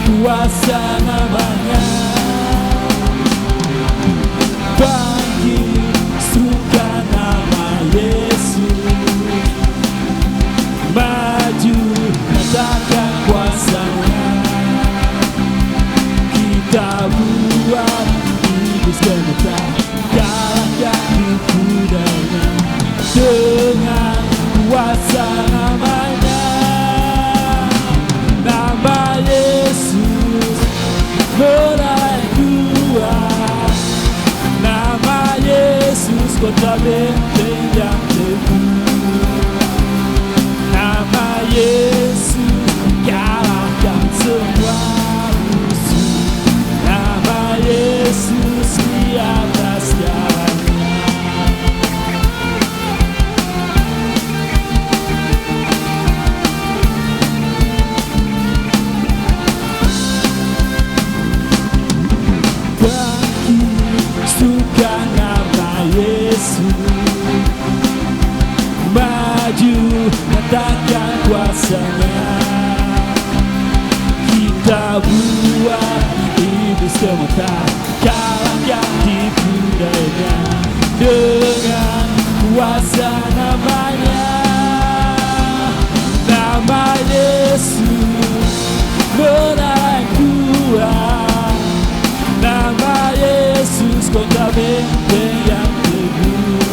Kuasa namanya, bangkit suka nama Yesus, maju katakan kuasanya, kita buat iblis gemetar, kalahkan tipu daya dengan kuasa namanya, nama Yesus menarik kuat, nama Yesus kota benteng yang teguh, nama Yesus kalahkan semua musuh, nama Yesus di atas jalannya. Suka nama Yesus, maju katakan kuasanya, kita buat iblis gemetar, kalahkan tipu daya dengan kuasa namanya, nama Yesus menarik kuat, nama Yesus kota benteng yang teguh,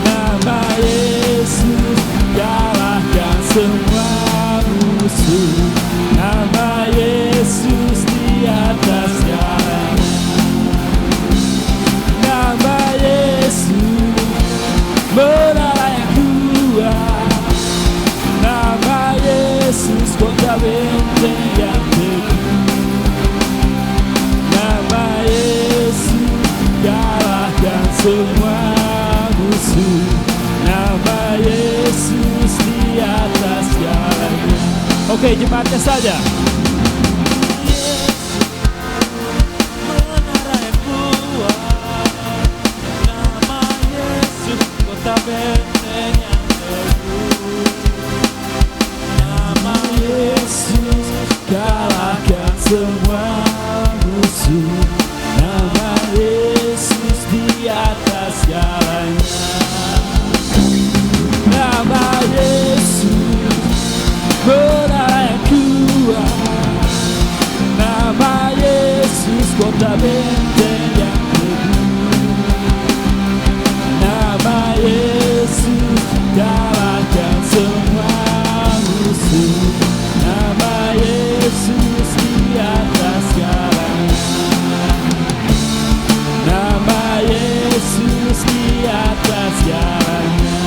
nama Yesus kalahkan semua musuh, nama Yesus di atas jalannya, nama Yesus menarik kuat, nama Yesus kota benteng yang teguh, nama Yesus kalahkan semua musuh, nama Yesus di atas jalannya. Oke, jemaatnya saja. Yesus menarik kuat, nama Yesus kota benteng yang teguh, nama Yesus kalahkan semua musuh, nama Yesus di atas jalannya, nama Yesus menarik kuat, nama Yesus kota benteng yang teguh, nama Yesus kalahkan semua musuh, nama Yesus di atas jalannya, nama Yesus di atas jalannya,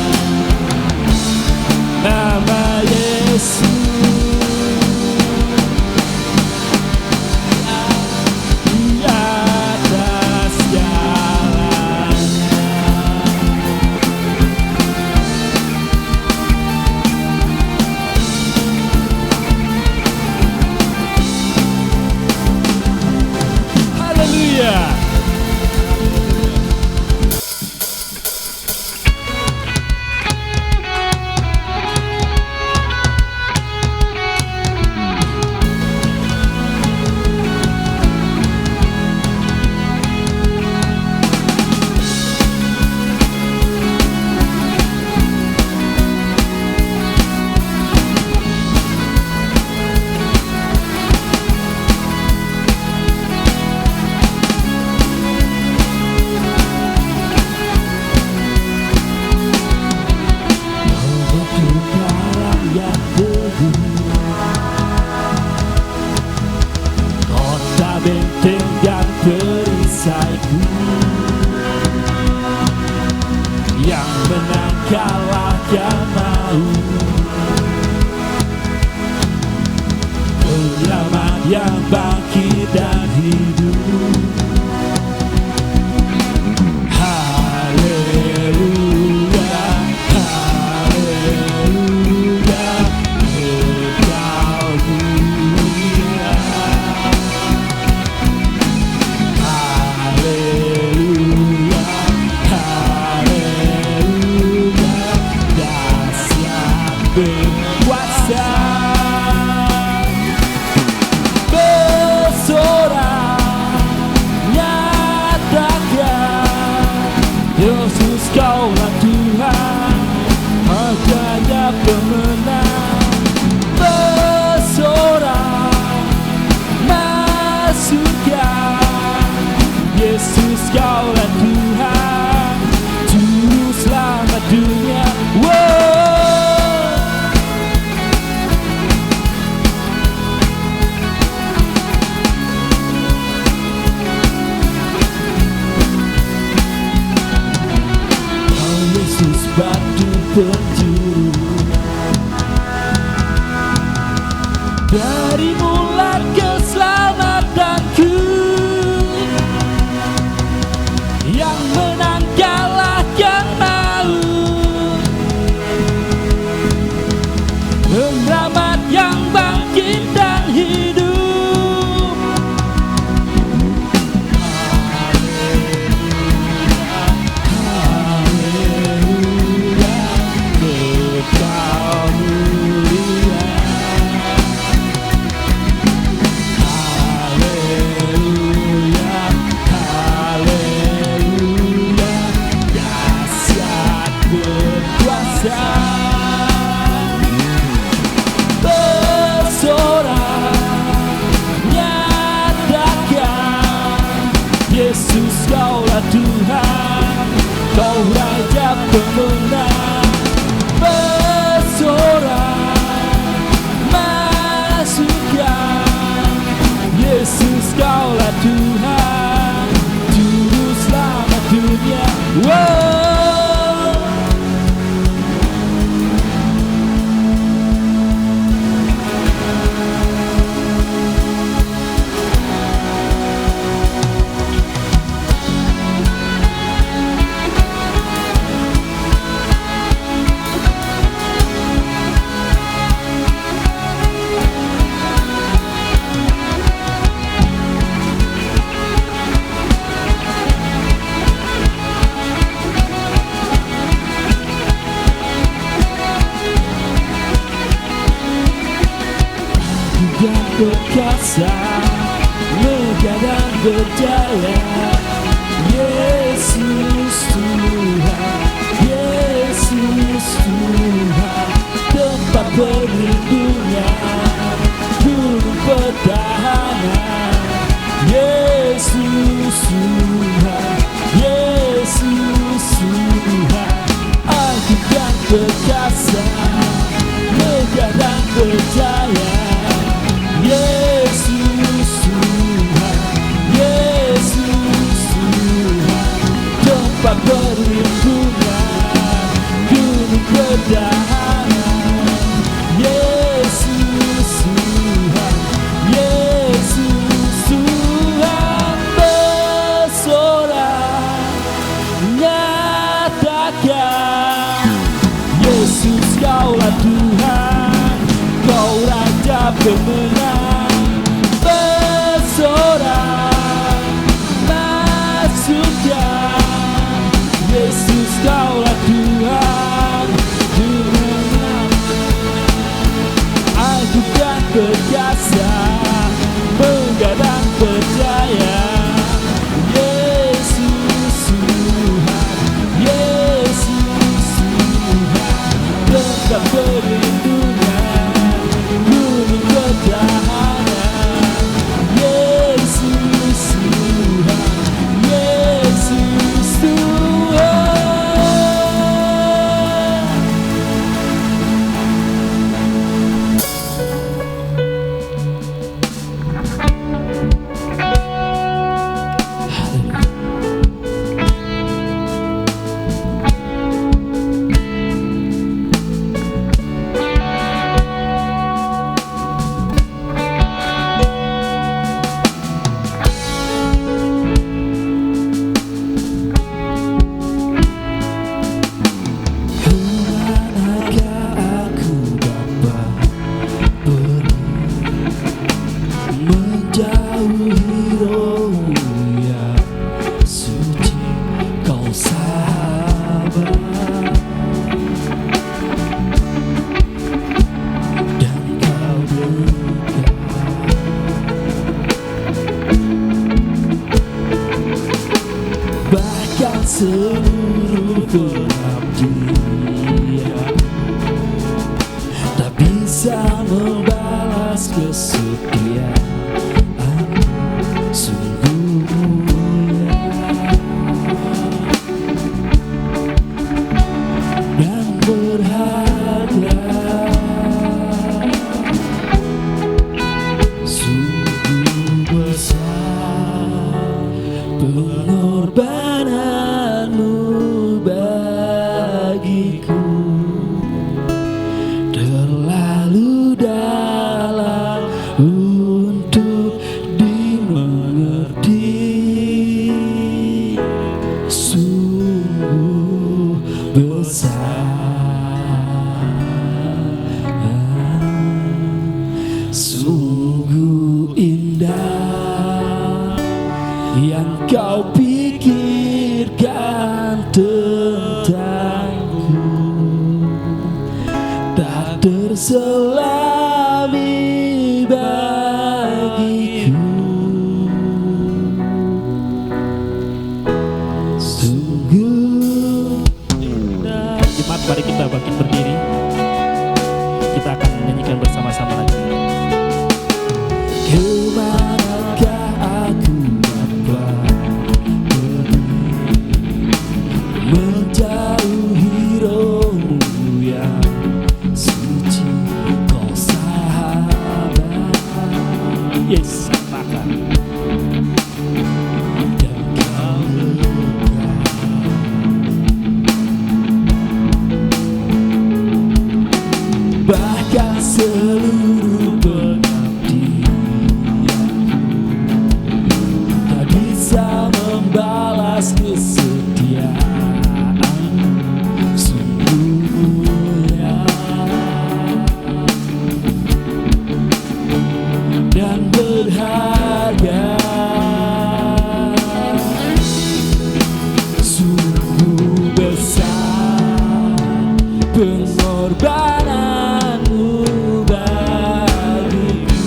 nama Yesus. Di atas yang bangkit dan hidup. Haleluya, haleluya, Engkau mulia. Haleluya, haleluya, dahsyat berkuasa. Yesus kaulah Tuhan, hanya pemenang. Bersorak masukkan, Yesus kaulah Tuhan, Juru selamat dunia. Yesus batu penjuru, dari mula keselamatanku, yang menang kalahkan maut, penyelamat yang bangkit dan hidup. Yesus kaulah Tuhan, Kau Raja pemenang. Bersorak masukkan, Yesus kaulah Tuhan, Juru selamat dunia. Yang perkasa, megah dan berjaya, Yesus Tuhan, Yesus Tuhan, tempat perlindungan, gunung pertahanan, Yesus Tuhan, Yesus Tuhan, agung dan perkasa, megah dan berjaya, Yesus Tuhan, Yesus seluruh pengabdian, tak bisa membalas kesetiaan sungguh mulia dan berharga. Sungguh besar pengorbananmu bagiku, terlalu dalam untuk dimengerti. Sungguh besar, sungguh indah yang kau pikirkan tentangku, tak terselami bagiku. Sungguh indah. Jemaat, mari kita bangkit berdiri. Kita akan menyanyikan bersama-sama lagi. Kemanakah aku dapat pergi, menjauhi rohmu yang suci, kau sahabat. Yes, katakan. Dan kau lekat, bahkan seluruh tak bisa membalas kesetiaan sungguh mulia dan berharga. Sungguh besar pengorbananmu bagiku,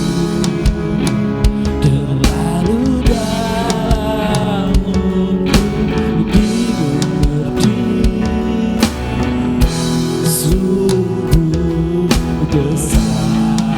terlalu dalam untuk dimengerti. Sungguh besar,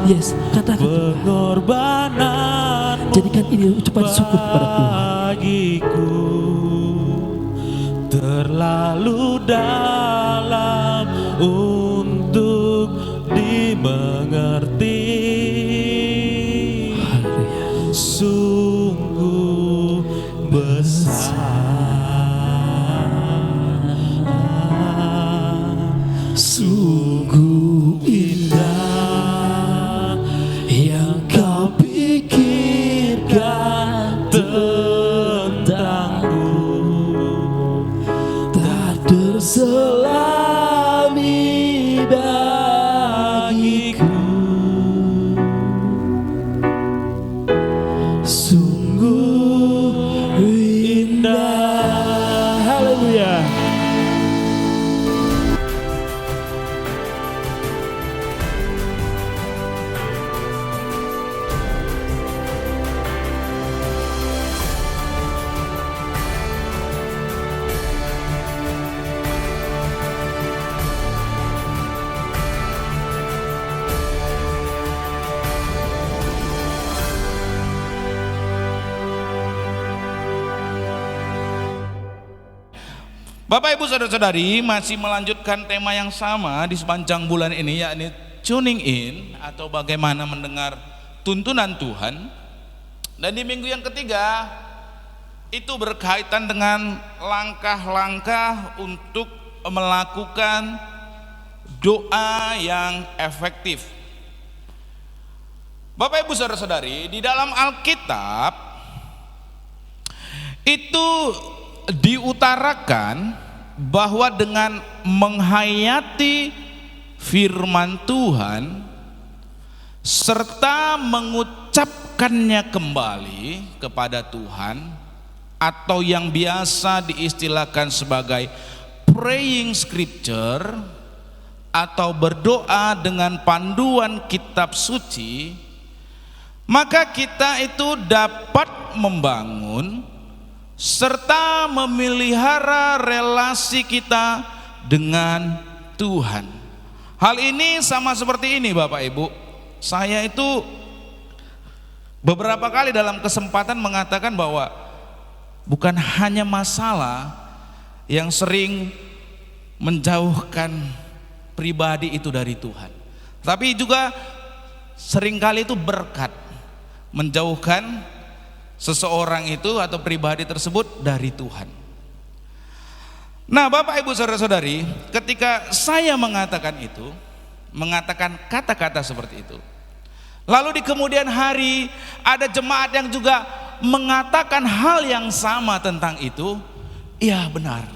Yes, katakan Tuhan. Pengorbanan Jadikan ini ucapan syukur kepada Tuhan. bagiku terlalu dalam untuk dimengerti. Haleluya. Sungguh besar, sungguh indah yang kau pikirkan tentangku, tak terselami bagiku. Sungguh indah. Haleluya. Bapak Ibu Saudara-saudari, masih melanjutkan tema yang sama di sepanjang bulan ini, yakni tuning in atau bagaimana mendengar tuntunan Tuhan. Dan di minggu yang ketiga itu berkaitan dengan langkah-langkah untuk melakukan doa yang efektif. Bapak Ibu Saudara-saudari, di dalam Alkitab itu diutarakan bahwa dengan menghayati firman Tuhan serta mengucapkannya kembali kepada Tuhan, atau yang biasa diistilahkan sebagai praying scripture atau berdoa dengan panduan kitab suci, maka kita itu dapat membangun serta memelihara relasi kita dengan Tuhan. Hal ini sama seperti ini Bapak Ibu. Saya itu beberapa kali dalam kesempatan mengatakan bahwa bukan hanya masalah yang sering menjauhkan pribadi itu dari Tuhan, tapi juga seringkali itu berkat menjauhkan seseorang itu atau pribadi tersebut dari Tuhan. Nah Bapak Ibu Saudara-saudari, ketika saya mengatakan itu, mengatakan kata-kata seperti itu, lalu di kemudian hari ada jemaat yang juga mengatakan hal yang sama tentang itu, iya benar,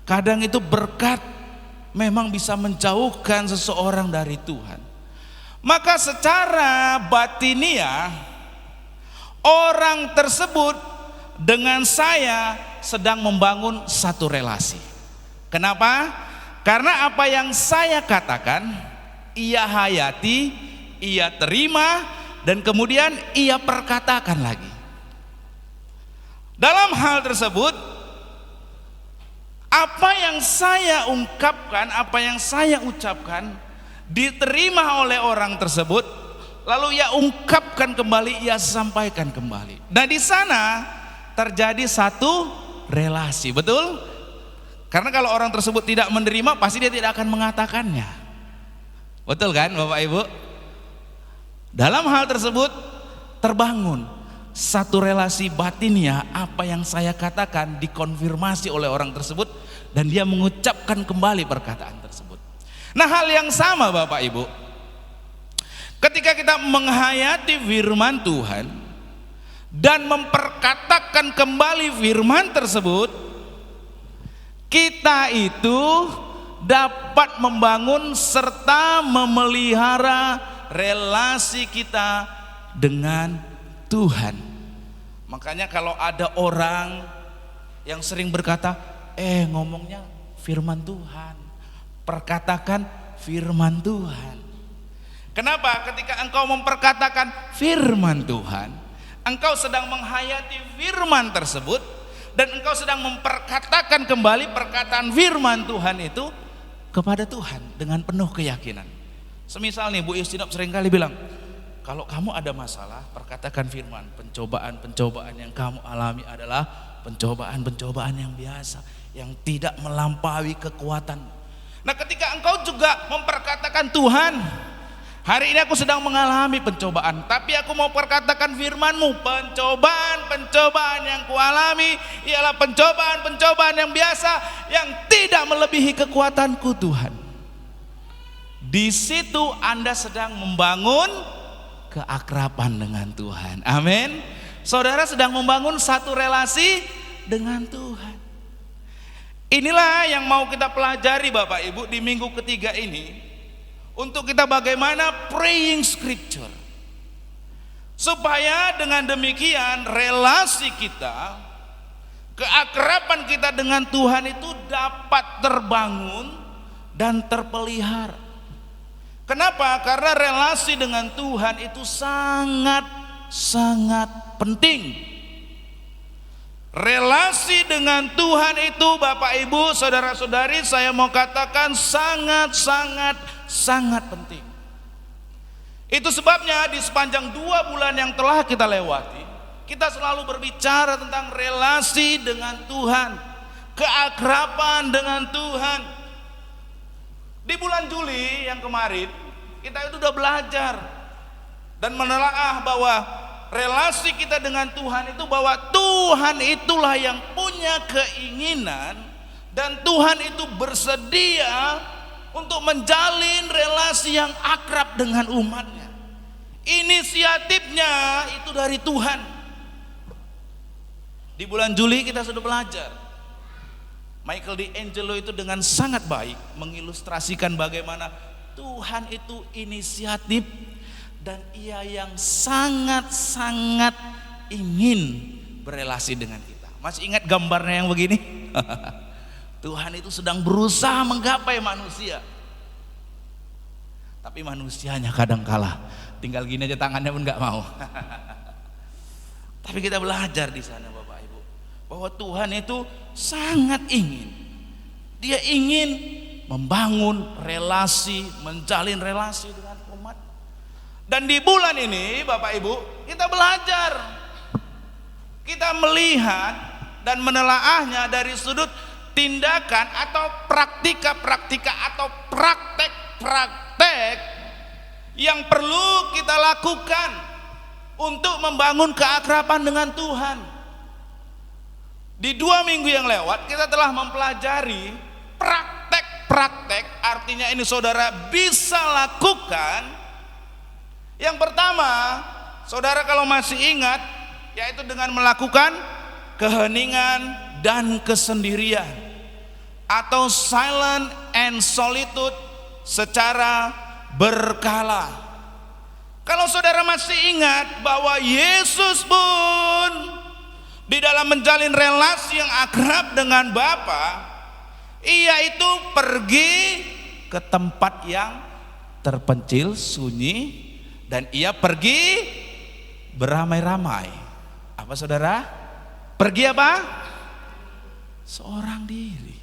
kadang itu berkat memang bisa menjauhkan seseorang dari Tuhan. Maka secara batiniah orang tersebut dengan saya sedang membangun satu relasi. Kenapa? Karena apa yang saya katakan, ia hayati, ia terima, dan kemudian ia perkatakan lagi. Dalam hal tersebut, apa yang saya ungkapkan, apa yang saya ucapkan, diterima oleh orang tersebut, lalu ia ungkapkan kembali, ia sampaikan kembali. Nah di sana terjadi satu relasi, betul? Karena kalau orang tersebut tidak menerima, pasti dia tidak akan mengatakannya. Betul kan Bapak Ibu? Dalam hal tersebut terbangun satu relasi batinnya, apa yang saya katakan dikonfirmasi oleh orang tersebut dan dia mengucapkan kembali perkataan tersebut. Nah hal yang sama Bapak Ibu, ketika kita menghayati firman Tuhan dan memperkatakan kembali firman tersebut, kita itu dapat membangun serta memelihara relasi kita dengan Tuhan. Makanya kalau ada orang yang sering berkata, ngomongnya firman Tuhan, perkatakan firman Tuhan. Kenapa? Ketika engkau memperkatakan firman Tuhan, engkau sedang menghayati firman tersebut dan engkau sedang memperkatakan kembali perkataan firman Tuhan itu kepada Tuhan dengan penuh keyakinan. Semisal nih Bu Yustinop seringkali bilang, kalau kamu ada masalah, perkatakan firman, pencobaan-pencobaan yang kamu alami adalah pencobaan-pencobaan yang biasa, yang tidak melampaui kekuatan. Nah, ketika engkau juga memperkatakan, Tuhan, hari ini aku sedang mengalami pencobaan, tapi aku mau perkatakan firman-Mu, pencobaan-pencobaan yang kualami ialah pencobaan-pencobaan yang biasa, yang tidak melebihi kekuatanku Tuhan. Di situ Anda sedang membangun keakraban dengan Tuhan. Amin. Saudara sedang membangun satu relasi dengan Tuhan. Inilah yang mau kita pelajari Bapak Ibu di minggu ketiga ini, untuk kita bagaimana praying scripture, supaya dengan demikian relasi kita, keakraban kita dengan Tuhan itu dapat terbangun dan terpelihara. Kenapa? Karena relasi dengan Tuhan itu sangat penting. Relasi dengan Tuhan itu Bapak Ibu, saudara-saudari, saya mau katakan sangat penting. Itu sebabnya di sepanjang 2 bulan yang telah kita lewati, kita selalu berbicara tentang relasi dengan Tuhan, keakraban dengan Tuhan. Di bulan Juli yang kemarin kita itu sudah belajar dan menelaah bahwa relasi kita dengan Tuhan itu, bahwa Tuhan itulah yang punya keinginan dan Tuhan itu bersedia untuk menjalin relasi yang akrab dengan umatnya. Inisiatifnya itu dari Tuhan. Di bulan Juli kita sudah belajar. Michael D'Angelo itu dengan sangat baik mengilustrasikan bagaimana Tuhan itu inisiatif dan Ia yang sangat ingin berelasi dengan kita. Masih ingat gambarnya yang begini? Tuhan itu sedang berusaha menggapai manusia, tapi manusianya kadang kalah, tinggal gini aja tangannya pun nggak mau. Tapi kita belajar di sana Bapak Ibu, bahwa Tuhan itu sangat ingin, Dia ingin membangun relasi, menjalin relasi dengan umat. Dan di bulan ini Bapak Ibu, kita belajar, kita melihat dan menelaahnya dari sudut tindakan atau praktika atau praktek yang perlu kita lakukan untuk membangun keakraban dengan Tuhan. Di 2 minggu yang lewat kita telah mempelajari praktek, artinya ini saudara bisa lakukan. Yang pertama, saudara kalau masih ingat, yaitu dengan melakukan keheningan dan kesendirian, atau silent and solitude secara berkala. Kalau saudara masih ingat bahwa Yesus pun di dalam menjalin relasi yang akrab dengan Bapa, Ia itu pergi ke tempat yang terpencil, sunyi, dan Ia pergi beramai-ramai. Apa saudara? Pergi apa? Seorang diri.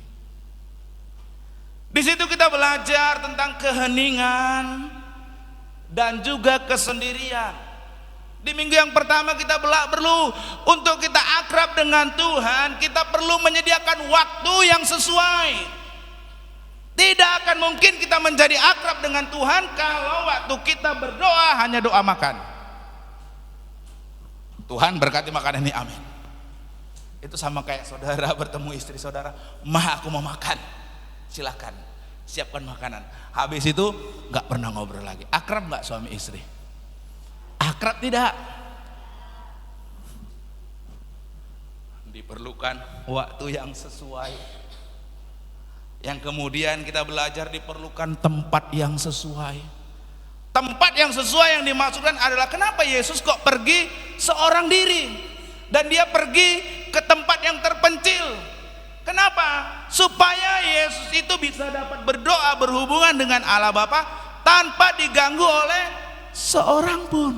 Di situ kita belajar tentang keheningan dan juga kesendirian. Di minggu yang pertama kita perlu, untuk kita akrab dengan Tuhan, kita perlu menyediakan waktu yang sesuai. Tidak akan mungkin kita menjadi akrab dengan Tuhan kalau waktu kita berdoa hanya doa makan. Tuhan berkati makanan ini, amin. Itu sama kayak saudara bertemu istri saudara, "Mah, aku mau makan." Silakan, siapkan makanan. Habis itu nggak pernah ngobrol lagi. Akrab nggak suami istri? Akrab tidak? Diperlukan waktu yang sesuai. Yang kemudian kita belajar diperlukan tempat yang sesuai. Tempat yang sesuai yang dimaksudkan adalah kenapa Yesus kok pergi seorang diri dan Dia pergi ke tempat yang terpencil. Kenapa? Supaya Yesus itu bisa dapat berdoa, berhubungan dengan Allah Bapa tanpa diganggu oleh seorang pun.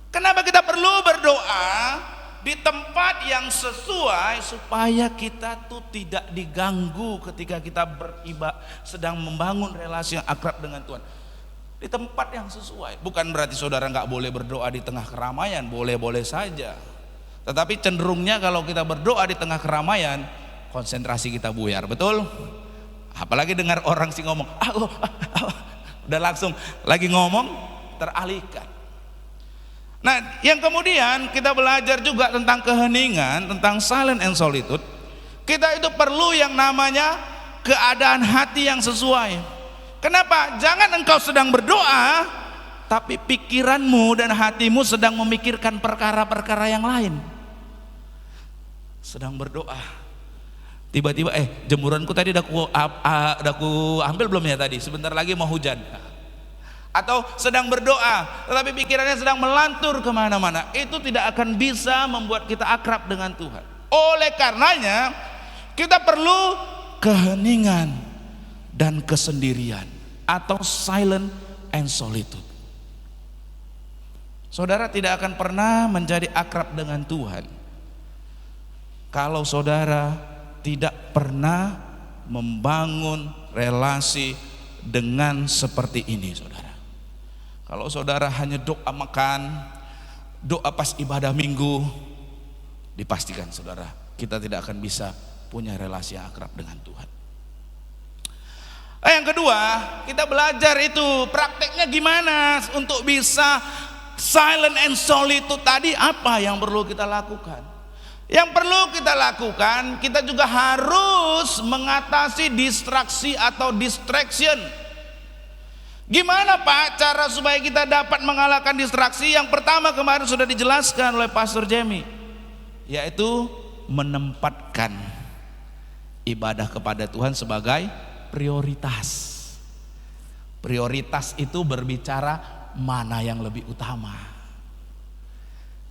Kenapa kita perlu berdoa di tempat yang sesuai, supaya kita tuh tidak diganggu ketika kita beribadah, sedang membangun relasi yang akrab dengan Tuhan. di tempat yang sesuai. Bukan berarti saudara nggak boleh berdoa di tengah keramaian, boleh-boleh saja. Tetapi cenderungnya kalau kita berdoa di tengah keramaian, konsentrasi kita buyar, betul? Apalagi dengar orang sih ngomong, udah langsung lagi ngomong teralihkan. Nah, yang kemudian kita belajar juga tentang keheningan, tentang silent and solitude. Kita itu perlu yang namanya keadaan hati yang sesuai. Kenapa? Jangan engkau sedang berdoa, tapi pikiranmu dan hatimu sedang memikirkan perkara-perkara yang lain. Sedang berdoa. Tiba-tiba jemuranku tadi udah aku ambil belum ya tadi? Sebentar lagi mau hujan. Atau sedang berdoa, tetapi pikirannya sedang melantur kemana-mana. Itu tidak akan bisa membuat kita akrab dengan Tuhan. Oleh karenanya, kita perlu keheningan dan kesendirian, atau silent and solitude. Saudara tidak akan pernah menjadi akrab dengan Tuhan kalau saudara tidak pernah membangun relasi dengan seperti ini, saudara. Kalau saudara hanya doa makan, doa pas ibadah minggu, dipastikan saudara, kita tidak akan bisa punya relasi yang akrab dengan Tuhan. Yang kedua, kita belajar itu prakteknya gimana untuk bisa silent and solitude tadi. Apa yang perlu kita lakukan? Yang perlu kita lakukan, kita juga harus mengatasi distraksi atau distraction. Gimana Pak cara supaya kita dapat mengalahkan distraksi? Yang pertama kemarin sudah dijelaskan oleh Pastor Jamie, yaitu menempatkan ibadah kepada Tuhan sebagai prioritas. Prioritas itu berbicara mana yang lebih utama.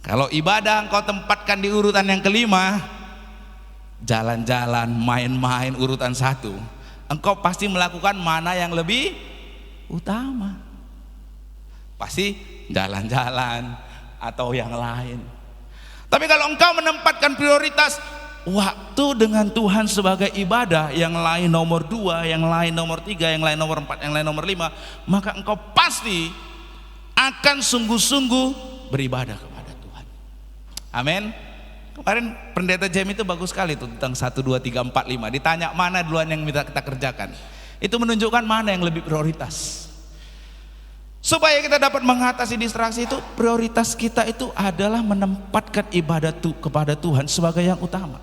Kalau ibadah engkau tempatkan di urutan yang kelima, jalan-jalan, main-main urutan satu, engkau pasti melakukan mana yang lebih utama. Pasti jalan-jalan atau yang lain. Tapi kalau engkau menempatkan prioritas waktu dengan Tuhan sebagai ibadah, yang lain nomor 2, yang lain nomor 3, yang lain nomor 4, yang lain nomor 5, maka engkau pasti akan sungguh-sungguh beribadah kepada Tuhan. Amin. Kemarin pendeta Jamie itu bagus sekali tuh tentang 1, 2, 3, 4, 5. Ditanya mana duluan yang kita kerjakan. Itu menunjukkan mana yang lebih prioritas. Supaya kita dapat mengatasi distraksi itu, prioritas kita itu adalah menempatkan ibadah kepada Tuhan sebagai yang utama.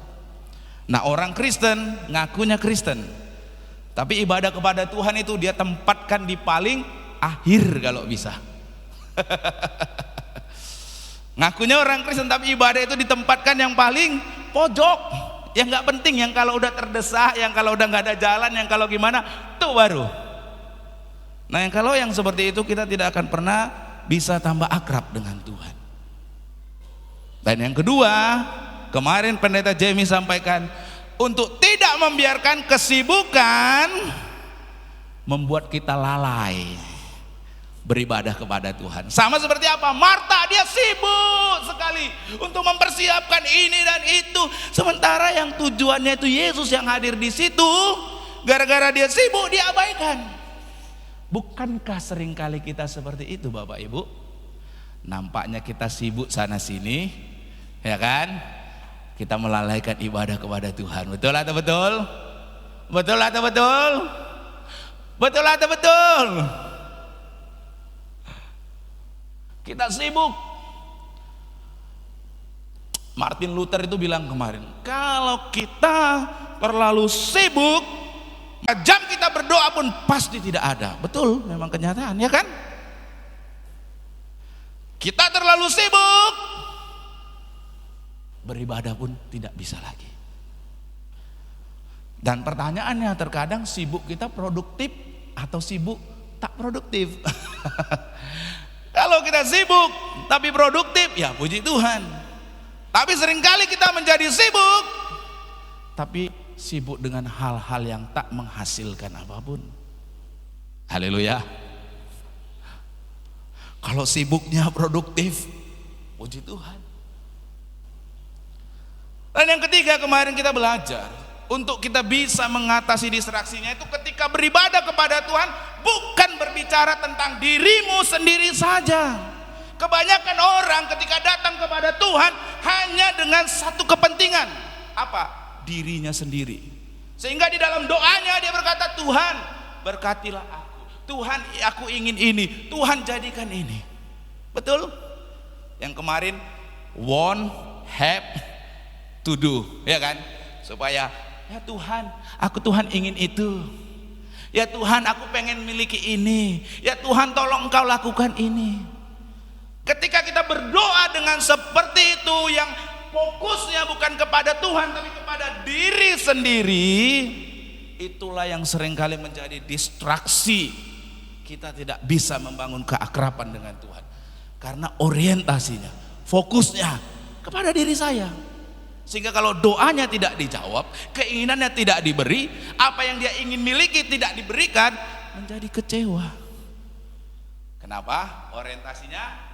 Nah, orang Kristen ngakunya Kristen, tapi ibadah kepada Tuhan itu dia tempatkan di paling akhir kalau bisa. Ngakunya orang Kristen tapi ibadah itu ditempatkan yang paling pojok, yang nggak penting, yang kalau udah terdesak, yang kalau udah nggak ada jalan, yang kalau gimana tuh baru. Nah, yang kalau yang seperti itu kita tidak akan pernah bisa tambah akrab dengan Tuhan. Dan yang kedua, kemarin pendeta Jamie sampaikan untuk tidak membiarkan kesibukan membuat kita lalai beribadah kepada Tuhan. Sama seperti apa? Marta, dia sibuk sekali untuk mempersiapkan ini dan itu, sementara yang tujuannya itu Yesus yang hadir di situ, gara-gara dia sibuk dia abaikan. Bukankah seringkali kita seperti itu Bapak Ibu? Nampaknya kita sibuk sana sini, ya kan? Kita melalaikan ibadah kepada Tuhan. Betul atau betul? Betul atau betul? Betul atau betul? Kita sibuk. Martin Luther itu bilang kemarin, kalau kita terlalu sibuk, jam kita berdoa pun pasti tidak ada. Betul, memang kenyataan, ya kan? Kita terlalu sibuk, beribadah pun tidak bisa lagi. Dan pertanyaannya terkadang sibuk kita produktif atau sibuk tak produktif. Kalau kita sibuk tapi produktif, ya puji Tuhan. Tapi seringkali kita menjadi sibuk tapi sibuk dengan hal-hal yang tak menghasilkan apapun. Haleluya. Kalau sibuknya produktif, puji Tuhan. Dan yang ketiga, kemarin kita belajar untuk kita bisa mengatasi distraksinya itu ketika beribadah kepada Tuhan, bukan berbicara tentang dirimu sendiri saja. Kebanyakan orang ketika datang kepada Tuhan hanya dengan satu kepentingan. Apa? Dirinya sendiri. Sehingga di dalam doanya dia berkata, Tuhan berkatilah aku, Tuhan aku ingin ini, Tuhan jadikan ini. Betul? Yang kemarin want, have, to do, ya kan? Supaya ya Tuhan, aku Tuhan ingin itu. Ya Tuhan, aku pengen miliki ini. Ya Tuhan, tolong Engkau lakukan ini. Ketika kita berdoa dengan seperti itu, yang fokusnya bukan kepada Tuhan tapi kepada diri sendiri, itulah yang seringkali menjadi distraksi. Kita tidak bisa membangun keakraban dengan Tuhan karena orientasinya, fokusnya kepada diri saya. Sehingga kalau doanya tidak dijawab, keinginannya tidak diberi, apa yang dia ingin miliki tidak diberikan, menjadi kecewa. Kenapa? Orientasinya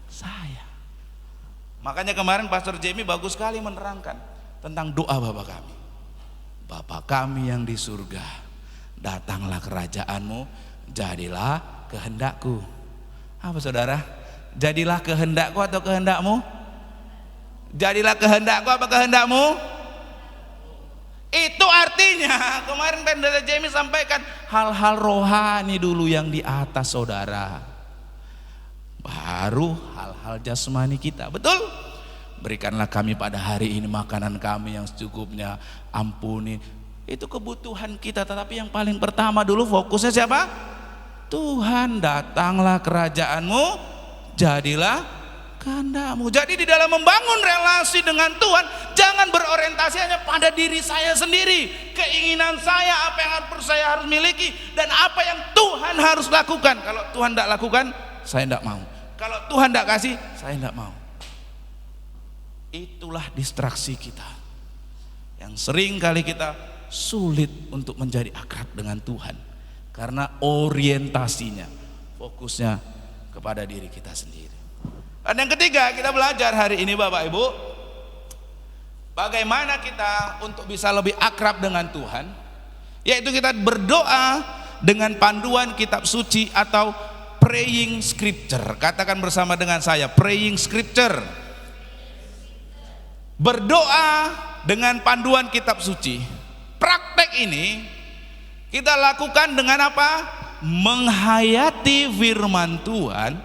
saya. Makanya kemarin Pastor Jamie bagus sekali menerangkan tentang doa Bapa kami. Bapa kami yang di surga, datanglah kerajaanmu, jadilah kehendakku. Apa saudara? Jadilah kehendakku atau kehendakmu? Jadilah kehendakku apa kehendakmu? Itu artinya kemarin Pendeta Jamie sampaikan hal-hal rohani dulu yang di atas saudara, baru hal-hal jasmani kita. Betul? Berikanlah kami pada hari ini makanan kami yang secukupnya, ampuni. Itu kebutuhan kita, tetapi yang paling pertama dulu fokusnya siapa? Tuhan, datanglah kerajaanmu, jadilah kehendakmu. Jadi di dalam membangun relasi dengan Tuhan, jangan berorientasi hanya pada diri saya sendiri, keinginan saya, apa yang saya harus miliki, dan apa yang Tuhan harus lakukan. Kalau Tuhan tidak lakukan, saya tidak mau. Kalau Tuhan tidak kasih, saya tidak mau. Itulah distraksi kita yang sering kali kita sulit untuk menjadi akrab dengan Tuhan, karena orientasinya, fokusnya kepada diri kita sendiri. Dan yang ketiga, kita belajar hari ini Bapak Ibu, bagaimana kita untuk bisa lebih akrab dengan Tuhan, yaitu kita berdoa dengan panduan kitab suci atau praying scripture. Katakan bersama dengan saya, praying scripture. Berdoa dengan panduan kitab suci. Praktek ini kita lakukan dengan apa? Menghayati firman Tuhan,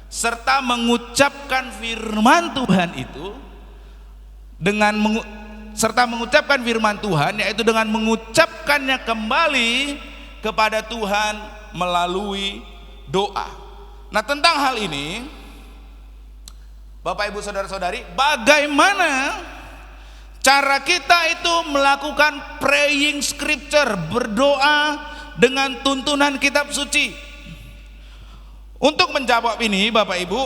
serta mengucapkan firman Tuhan itu dengan serta mengucapkan firman Tuhan, yaitu dengan mengucapkannya kembali kepada Tuhan melalui doa. Nah, tentang hal ini Bapak Ibu saudara-saudari, bagaimana cara kita itu melakukan praying scripture, berdoa dengan tuntunan kitab suci? Untuk menjawab ini Bapak Ibu,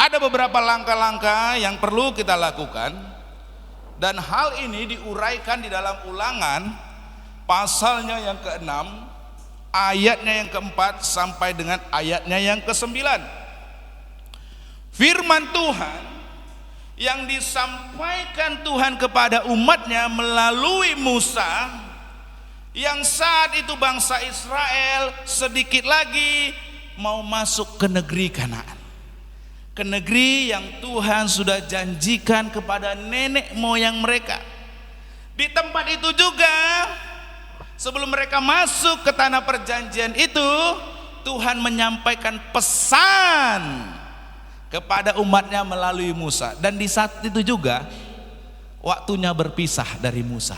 ada beberapa langkah-langkah yang perlu kita lakukan, dan hal ini diuraikan di dalam Ulangan pasalnya yang ke-6, ayatnya yang ke-4 sampai dengan ayatnya yang ke-9. Firman Tuhan yang disampaikan Tuhan kepada umatnya melalui Musa, yang saat itu bangsa Israel sedikit lagi mau masuk ke negeri Kanaan, ke negeri yang Tuhan sudah janjikan kepada nenek moyang mereka. Di tempat itu juga, sebelum mereka masuk ke tanah perjanjian itu, Tuhan menyampaikan pesan kepada umatnya melalui Musa. Dan di saat itu juga waktunya berpisah dari Musa.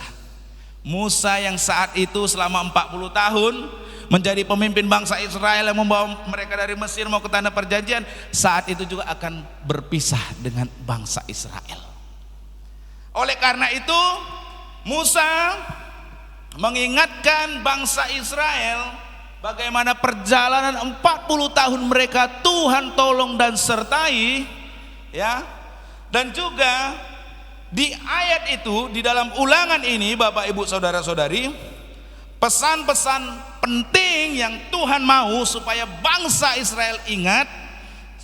Musa yang saat itu selama 40 tahun menjadi pemimpin bangsa Israel yang membawa mereka dari Mesir mau ke tanah perjanjian, saat itu juga akan berpisah dengan bangsa Israel. Oleh karena itu Musa mengingatkan bangsa Israel bagaimana perjalanan 40 tahun mereka Tuhan tolong dan sertai, ya. Dan juga di ayat itu, di dalam Ulangan ini Bapak Ibu saudara-saudari, pesan-pesan penting yang Tuhan mau supaya bangsa Israel ingat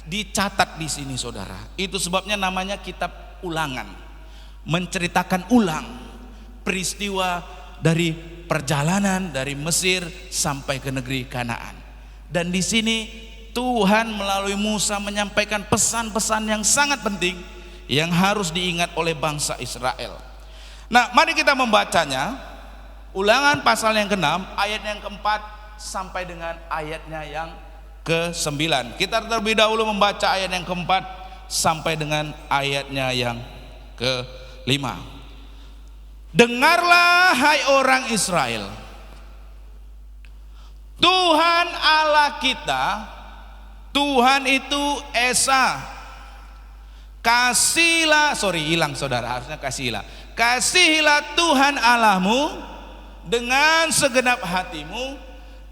dicatat di sini saudara. Itu sebabnya namanya kitab Ulangan, menceritakan ulang peristiwa dari perjalanan dari Mesir sampai ke negeri Kanaan. Dan di sini Tuhan melalui Musa menyampaikan pesan-pesan yang sangat penting yang harus diingat oleh bangsa Israel. Nah, mari kita membacanya. Ulangan pasal yang ke-6 ayat yang ke-4 sampai dengan ayatnya yang ke-9. Kita terlebih dahulu membaca ayat yang ke-4 sampai dengan ayatnya yang ke-5. Dengarlah hai orang Israel, Tuhan Allah kita, Tuhan itu Esa. Kasihilah Tuhan Allahmu dengan segenap hatimu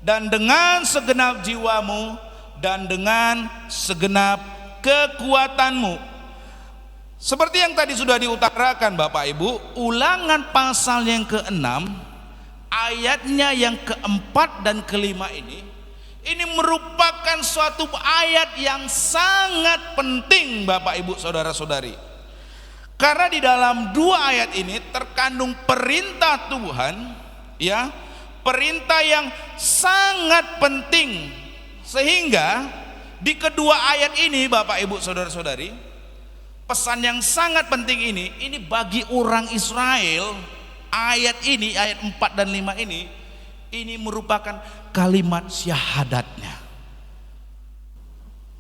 dan dengan segenap jiwamu dan dengan segenap kekuatanmu. Seperti yang tadi sudah diutarakan Bapak Ibu, Ulangan pasal yang ke-6 ayatnya yang ke-4 dan ke-5 ini merupakan suatu ayat yang sangat penting Bapak Ibu saudara-saudari. Karena di dalam dua ayat ini terkandung perintah Tuhan, ya, perintah yang sangat penting, sehingga di kedua ayat ini Bapak Ibu saudara-saudari, pesan yang sangat penting ini bagi orang Israel. Ayat ini, ayat 4 dan 5 ini merupakan kalimat syahadatnya.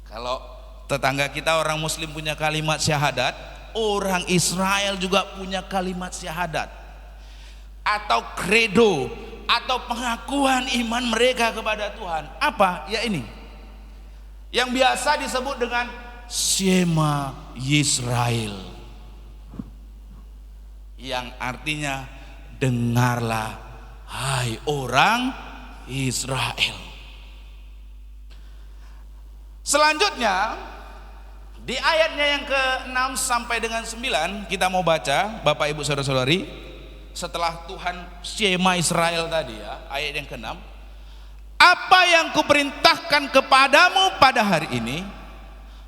Kalau tetangga kita orang Muslim punya kalimat syahadat, orang Israel juga punya kalimat syahadat atau kredo atau pengakuan iman mereka kepada Tuhan. Apa? Ya ini yang biasa disebut dengan Shema Yisrael, yang artinya dengarlah hai orang Israel. Selanjutnya di ayatnya yang ke-6 sampai dengan 9 kita mau baca Bapak Ibu saudara-saudari. Setelah Tuhan Shema Israel tadi ya, ayat yang ke-6, apa yang kuperintahkan kepadamu pada hari ini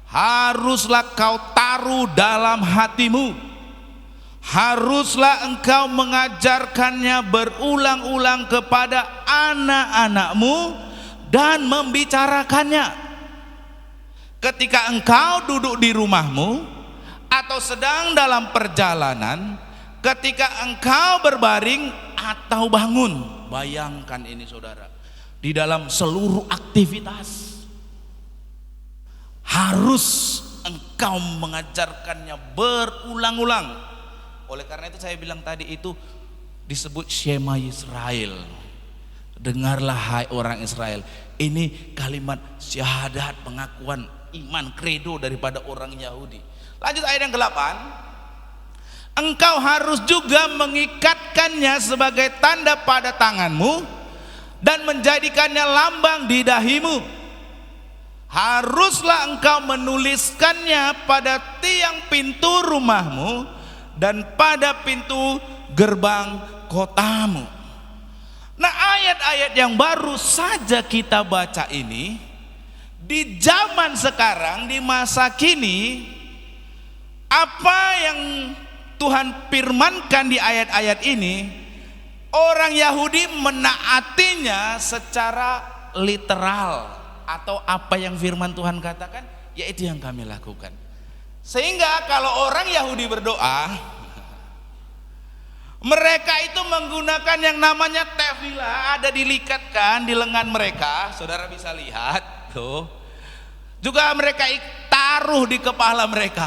haruslah kau taruh dalam hatimu, haruslah engkau mengajarkannya berulang-ulang kepada anak-anakmu dan membicarakannya ketika engkau duduk di rumahmu atau sedang dalam perjalanan, ketika engkau berbaring atau bangun. Bayangkan ini saudara, di dalam seluruh aktivitas harus engkau mengajarkannya berulang-ulang. Oleh karena itu saya bilang tadi itu disebut Shema Yisrael. Dengarlah hai orang Israel. Ini kalimat syahadat, pengakuan iman, kredo daripada orang Yahudi. Lanjut ayat yang ke-8. Engkau harus juga mengikatkannya sebagai tanda pada tanganmu dan menjadikannya lambang di dahimu. Haruslah engkau menuliskannya pada tiang pintu rumahmu dan pada pintu gerbang kotamu. Nah, ayat-ayat yang baru saja kita baca ini di zaman sekarang, di masa kini, apa yang Tuhan firmankan di ayat-ayat ini, orang Yahudi menaatinya secara literal, atau apa yang firman Tuhan katakan, yaitu yang kami lakukan. Sehingga kalau orang Yahudi berdoa, mereka itu menggunakan yang namanya tefilah, ada dilikatkan di lengan mereka, saudara bisa lihat tuh. Juga mereka taruh di kepala mereka.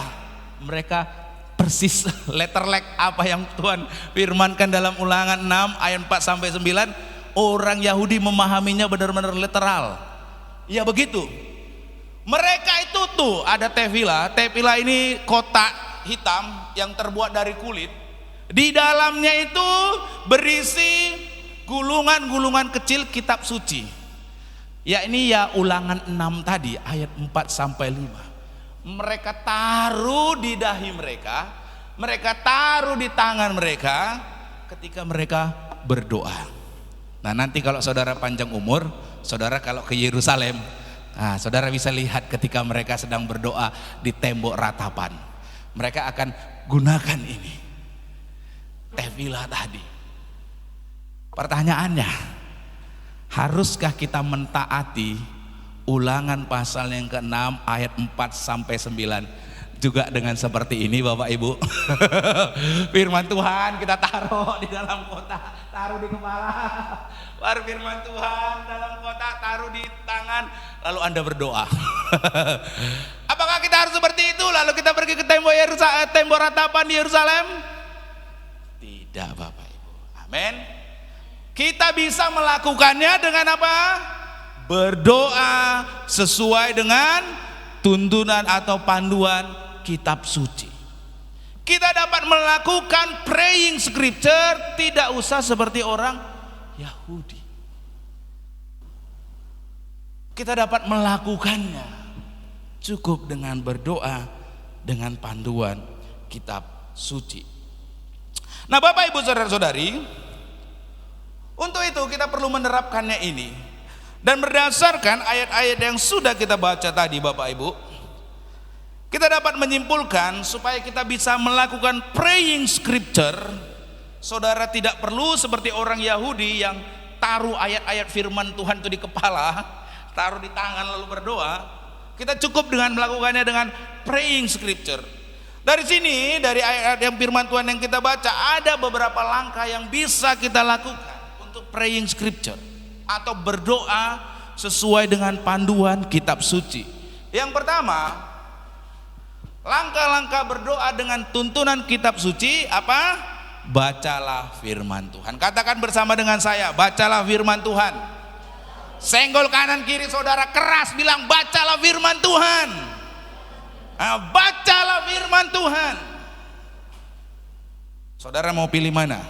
Mereka persis letterlek apa yang Tuhan firmankan dalam Ulangan 6 ayat 4 sampai 9. Orang Yahudi memahaminya benar-benar literal. Ya begitu. Mereka itu tuh ada tefilah. Tefilah ini kotak hitam yang terbuat dari kulit. Di dalamnya itu berisi gulungan-gulungan kecil kitab suci. Ya ini ya Ulangan 6 tadi ayat 4 sampai 5. Mereka taruh di dahi mereka, mereka taruh di tangan mereka ketika mereka berdoa. Nah, nanti kalau saudara panjang umur, saudara kalau ke Yerusalem, nah, saudara bisa lihat ketika mereka sedang berdoa di tembok ratapan. Mereka akan gunakan ini, tefilah tadi. Pertanyaannya, haruskah kita mentaati Ulangan pasal yang ke-6 ayat 4 sampai 9 juga dengan seperti ini Bapak Ibu? Firman Tuhan kita taruh di dalam kotak, taruh di kepala. Firman Tuhan dalam kotak, taruh di tangan, lalu Anda berdoa. Apakah kita harus seperti itu lalu kita pergi ke tembok ratapan di Yerusalem? Tidak Bapak Ibu. Amin. Kita bisa melakukannya dengan apa? Berdoa sesuai dengan tuntunan atau panduan kitab suci. Kita dapat melakukan praying scripture tidak usah seperti orang Yahudi. Kita dapat melakukannya cukup dengan berdoa dengan panduan kitab suci. Nah Bapak Ibu saudara-saudari, untuk itu kita perlu menerapkannya ini. Dan berdasarkan ayat-ayat yang sudah kita baca tadi Bapak Ibu, kita dapat menyimpulkan supaya kita bisa melakukan praying scripture. Saudara tidak perlu seperti orang Yahudi yang taruh ayat-ayat firman Tuhan itu di kepala, taruh di tangan lalu berdoa. Kita cukup dengan melakukannya dengan praying scripture. Dari sini, dari ayat-ayat yang firman Tuhan yang kita baca, ada beberapa langkah yang bisa kita lakukan untuk praying scripture atau berdoa sesuai dengan panduan kitab suci. Yang pertama, langkah-langkah berdoa dengan tuntunan kitab suci apa? Bacalah firman Tuhan. Katakan bersama dengan saya, bacalah firman Tuhan. Senggol kanan kiri saudara keras bilang, bacalah firman Tuhan. Bacalah firman Tuhan. Saudara mau pilih mana?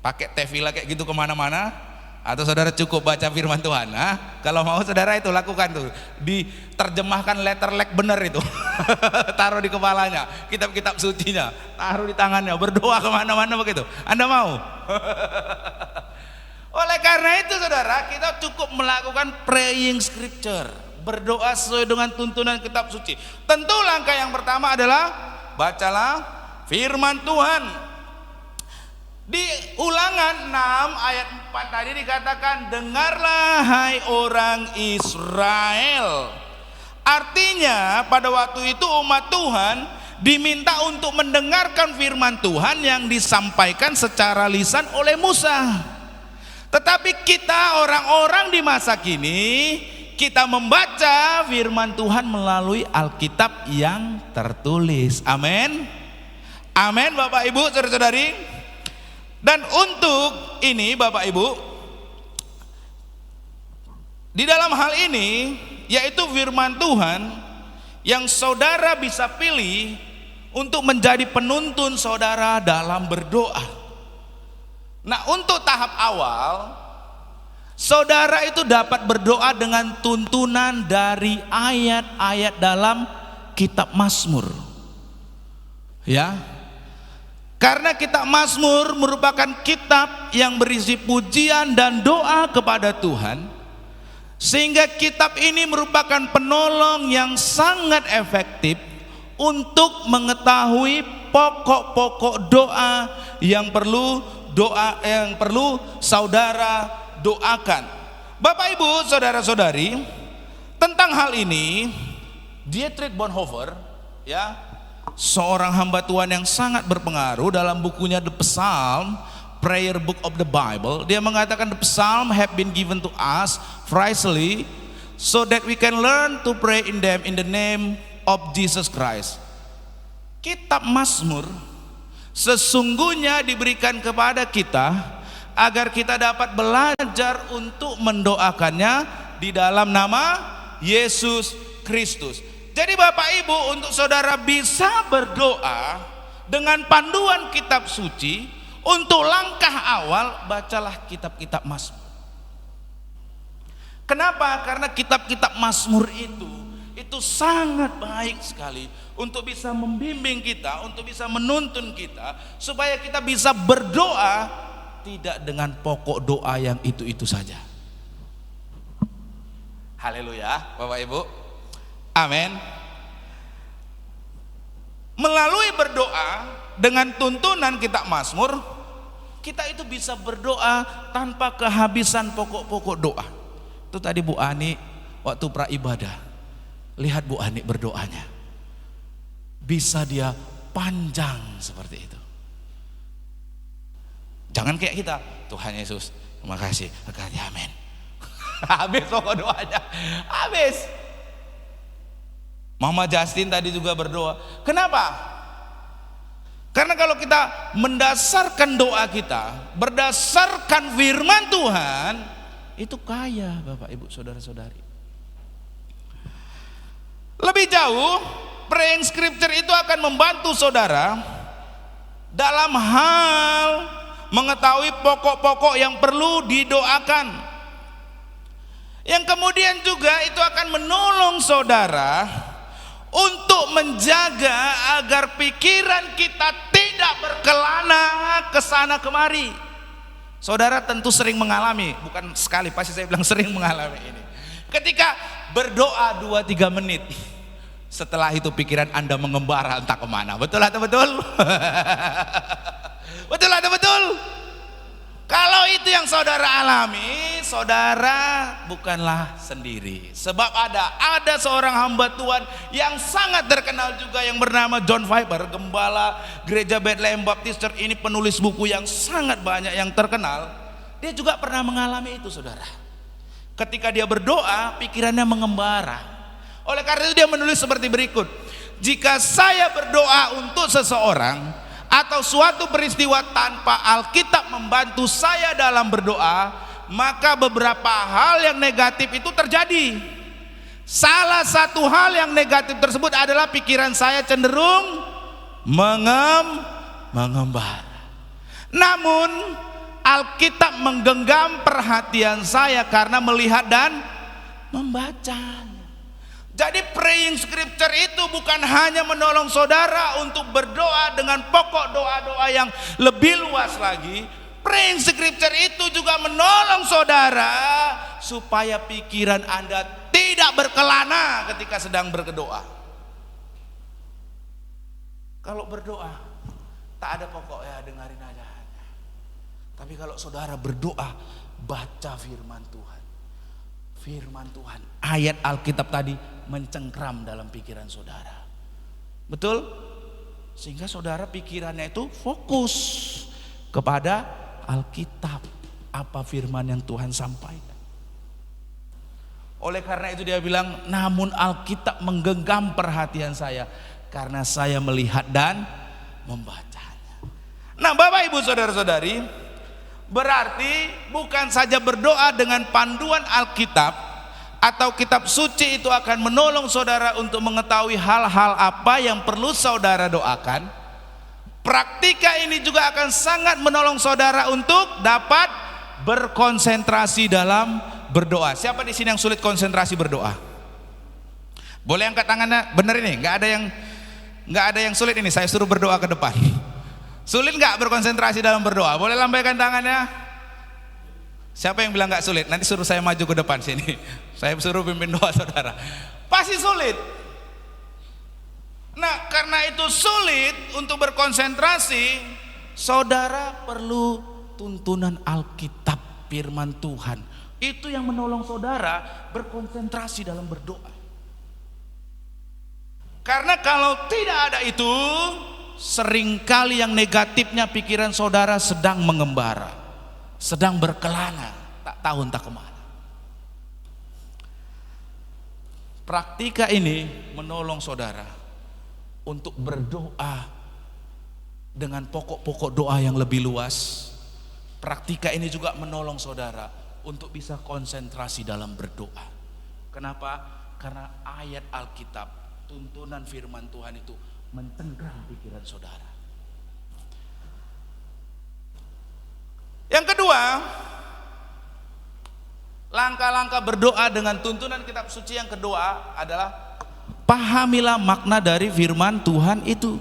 Pakai tefila kayak gitu kemana-mana? Atau saudara cukup baca firman Tuhan? Kalau mau saudara itu lakukan tuh, diterjemahkan letterlek bener itu. Taruh di kepalanya, kitab-kitab sucinya, taruh di tangannya, berdoa kemana-mana begitu. Anda mau? Oleh karena itu saudara, kita cukup melakukan praying scripture, berdoa sesuai dengan tuntunan kitab suci. Tentu langkah yang pertama adalah bacalah firman Tuhan. Di Ulangan 6 ayat 4 tadi dikatakan, dengarlah hai orang Israel. Artinya pada waktu itu umat Tuhan diminta untuk mendengarkan firman Tuhan yang disampaikan secara lisan oleh Musa. Tetapi kita orang-orang di masa kini, kita membaca firman Tuhan melalui Alkitab yang tertulis. Amin. Amin Bapak Ibu saudara-saudari. Dan untuk ini Bapak Ibu, di dalam hal ini yaitu firman Tuhan yang saudara bisa pilih untuk menjadi penuntun saudara dalam berdoa. Nah untuk tahap awal, saudara itu dapat berdoa dengan tuntunan dari ayat-ayat dalam kitab Mazmur. Ya. Karena kitab Mazmur merupakan kitab yang berisi pujian dan doa kepada Tuhan, sehingga kitab ini merupakan penolong yang sangat efektif untuk mengetahui pokok-pokok doa yang perlu saudara doakan. Bapak Ibu, saudara-saudari, tentang hal ini Dietrich Bonhoeffer, ya, seorang hamba Tuhan yang sangat berpengaruh, dalam bukunya The Psalm, Prayer Book of the Bible, dia mengatakan the Psalm have been given to us freely so that we can learn to pray in them in the name of Jesus Christ. Kitab Mazmur sesungguhnya diberikan kepada kita agar kita dapat belajar untuk mendoakannya di dalam nama Yesus Kristus. Jadi Bapak Ibu, untuk saudara bisa berdoa dengan panduan kitab suci, untuk langkah awal bacalah kitab-kitab Mazmur. Kenapa? Karena kitab-kitab Mazmur itu sangat baik sekali untuk bisa membimbing kita, untuk bisa menuntun kita supaya kita bisa berdoa tidak dengan pokok doa yang itu-itu saja. Haleluya, Bapak Ibu. Amin. Melalui berdoa dengan tuntunan kitab Mazmur, kita itu bisa berdoa tanpa kehabisan pokok-pokok doa. Itu tadi Bu Ani waktu praibadah, lihat Bu Ani berdoanya, bisa dia panjang seperti itu. Jangan kayak kita, Tuhan Yesus terima kasih, berkati, amin. Habis pokok doanya, habis. Mama Justin tadi juga berdoa. Kenapa? Karena kalau kita mendasarkan doa kita berdasarkan firman Tuhan, itu kaya Bapak Ibu Saudara-saudari. Lebih jauh, praying scripture itu akan membantu saudara dalam hal mengetahui pokok-pokok yang perlu didoakan. Yang kemudian juga itu akan menolong saudara untuk menjaga agar pikiran kita tidak berkelana ke sana kemari. Saudara tentu sering mengalami, bukan sekali, pasti saya bilang sering mengalami ini. Ketika berdoa 2-3 menit, setelah itu pikiran Anda mengembara entah kemana. Betul atau betul? Betul atau betul? Kalau itu yang saudara alami, saudara bukanlah sendiri. Sebab ada seorang hamba Tuhan yang sangat terkenal juga yang bernama John Piper, gembala gereja Bethlehem Baptist Church, ini penulis buku yang sangat banyak yang terkenal. Dia juga pernah mengalami itu saudara. Ketika dia berdoa, pikirannya mengembara. Oleh karena itu dia menulis seperti berikut. Jika saya berdoa untuk seseorang atau suatu peristiwa tanpa Alkitab membantu saya dalam berdoa, maka beberapa hal yang negatif itu terjadi. Salah satu hal yang negatif tersebut adalah pikiran saya cenderung mengembara. Namun Alkitab menggenggam perhatian saya karena melihat dan membacanya. Jadi praying scripture itu bukan hanya menolong saudara untuk berdoa dengan pokok doa-doa yang lebih luas lagi. Praying scripture itu juga menolong saudara supaya pikiran Anda tidak berkelana ketika sedang berdoa. Kalau berdoa tak ada pokoknya, dengarin aja. Tapi kalau saudara berdoa, baca firman Tuhan. Firman Tuhan, ayat Alkitab tadi mencengkram dalam pikiran saudara. Betul? Sehingga saudara pikirannya itu fokus kepada Alkitab, apa firman yang Tuhan sampaikan. Oleh karena itu dia bilang, namun Alkitab menggenggam perhatian saya karena saya melihat dan membacanya. Nah Bapak Ibu Saudara-saudari, berarti bukan saja berdoa dengan panduan Alkitab atau kitab suci itu akan menolong saudara untuk mengetahui hal-hal apa yang perlu saudara doakan. Praktika ini juga akan sangat menolong saudara untuk dapat berkonsentrasi dalam berdoa. Siapa di sini yang sulit konsentrasi berdoa? Boleh angkat tangannya, bener ini, nggak ada yang sulit ini. Saya suruh berdoa ke depan. Sulit nggak berkonsentrasi dalam berdoa? Boleh lambaikan tangannya. Siapa yang bilang nggak sulit? Nanti suruh saya maju ke depan sini. Saya suruh pimpin doa saudara. Pasti sulit. Nah, karena itu sulit untuk berkonsentrasi, saudara perlu tuntunan Alkitab, firman Tuhan. Itu yang menolong saudara berkonsentrasi dalam berdoa. Karena kalau tidak ada itu, seringkali yang negatifnya pikiran saudara sedang mengembara, sedang berkelana, tak tahu entah kemana. Praktika ini menolong saudara untuk berdoa dengan pokok-pokok doa yang lebih luas. Praktika ini juga menolong saudara untuk bisa konsentrasi dalam berdoa. Kenapa? Karena ayat Alkitab, tuntunan firman Tuhan itu mencengkram pikiran saudara. Yang kedua, langkah-langkah berdoa dengan tuntunan kitab suci yang kedua adalah pahamilah makna dari firman Tuhan itu.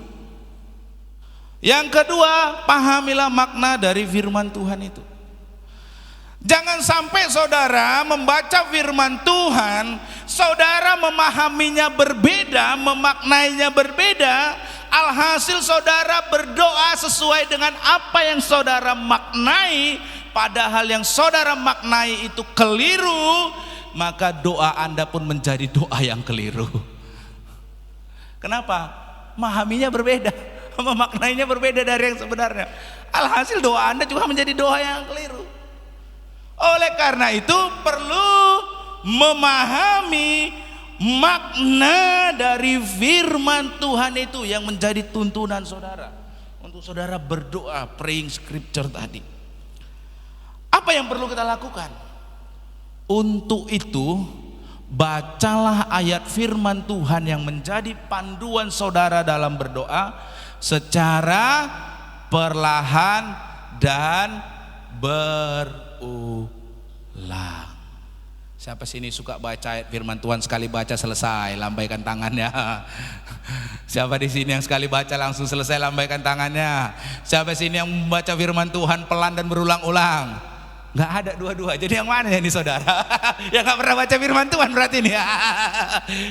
Yang kedua, pahamilah makna dari firman Tuhan itu. Jangan sampai saudara membaca firman Tuhan, saudara memahaminya berbeda, memaknainya berbeda, Alhasil saudara berdoa sesuai dengan apa yang saudara maknai, padahal yang saudara maknai itu keliru, maka doa Anda pun menjadi doa yang keliru. Kenapa? Memahaminya berbeda, memaknainya berbeda dari yang sebenarnya. Alhasil doa Anda juga menjadi doa yang keliru. Oleh karena itu perlu memahami makna dari firman Tuhan itu yang menjadi tuntunan saudara untuk saudara berdoa, praying scripture tadi. Apa yang perlu kita lakukan? Untuk itu bacalah ayat firman Tuhan yang menjadi panduan saudara dalam berdoa secara perlahan dan berulang. Siapa sini suka baca ayat firman Tuhan sekali baca selesai, lambaikan tangannya. Siapa di sini yang sekali baca langsung selesai, lambaikan tangannya. Siapa sini yang membaca firman Tuhan pelan dan berulang-ulang? Nggak ada dua-dua. Jadi yang mana ini saudara? Yang nggak pernah baca firman Tuhan berarti ini.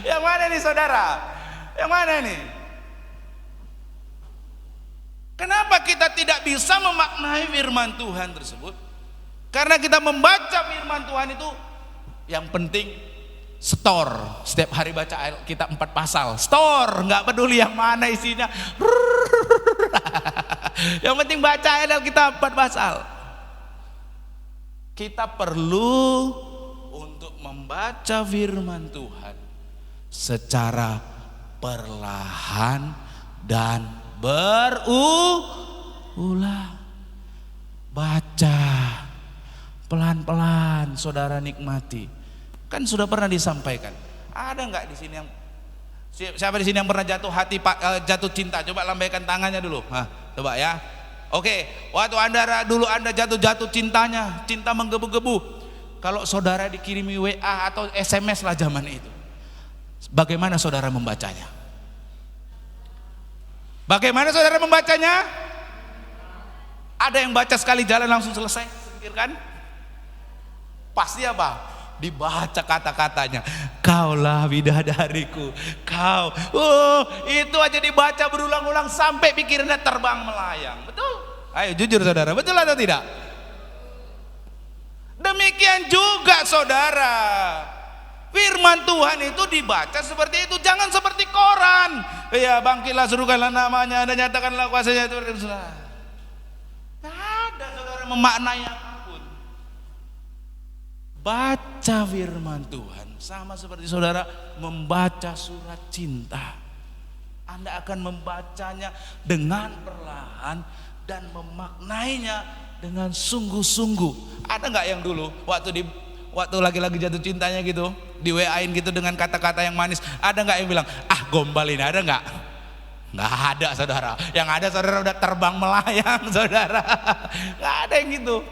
Yang mana nih saudara? Yang mana nih? Kenapa kita tidak bisa memaknai firman Tuhan tersebut? Karena kita membaca firman Tuhan itu yang penting store, setiap hari baca Alkitab 4 pasal, store, nggak peduli yang mana isinya. Yang penting baca Alkitab 4 pasal. Kita perlu untuk membaca firman Tuhan secara perlahan dan berulang. Baca pelan-pelan, saudara nikmati. Kan sudah pernah disampaikan. Ada nggak di sini yang siapa di sini yang pernah jatuh hati, jatuh cinta? Coba lambaikan tangannya dulu. Coba ya. Oke, waktu Anda jatuh cintanya, cinta menggebu-gebu. Kalau saudara dikirimi WA atau SMS lah zaman itu, bagaimana saudara membacanya? Bagaimana saudara membacanya? Ada yang baca sekali jalan langsung selesai, pikirkan? Pasti apa? Dibaca kata-katanya. Kaulah bidadariku, kau. Itu aja dibaca berulang-ulang sampai pikirannya terbang melayang. Betul? Ayo jujur saudara, betul atau tidak? Demikian juga saudara. Firman Tuhan itu dibaca seperti itu, jangan seperti koran. Ya, bangkitlah, serukanlah namanya, dan nyatakanlah kuasanya. Tidak ada saudara memaknai apapun. Baca firman Tuhan sama seperti saudara membaca surat cinta. Anda akan membacanya dengan perlahan dan memaknainya dengan sungguh-sungguh. Ada nggak yang dulu waktu lagi-lagi jatuh cintanya gitu, di WA-in gitu dengan kata-kata yang manis, ada nggak yang bilang, gombal ini, ada nggak? Nggak ada saudara. Yang ada saudara udah terbang melayang saudara. Nggak ada yang gitu.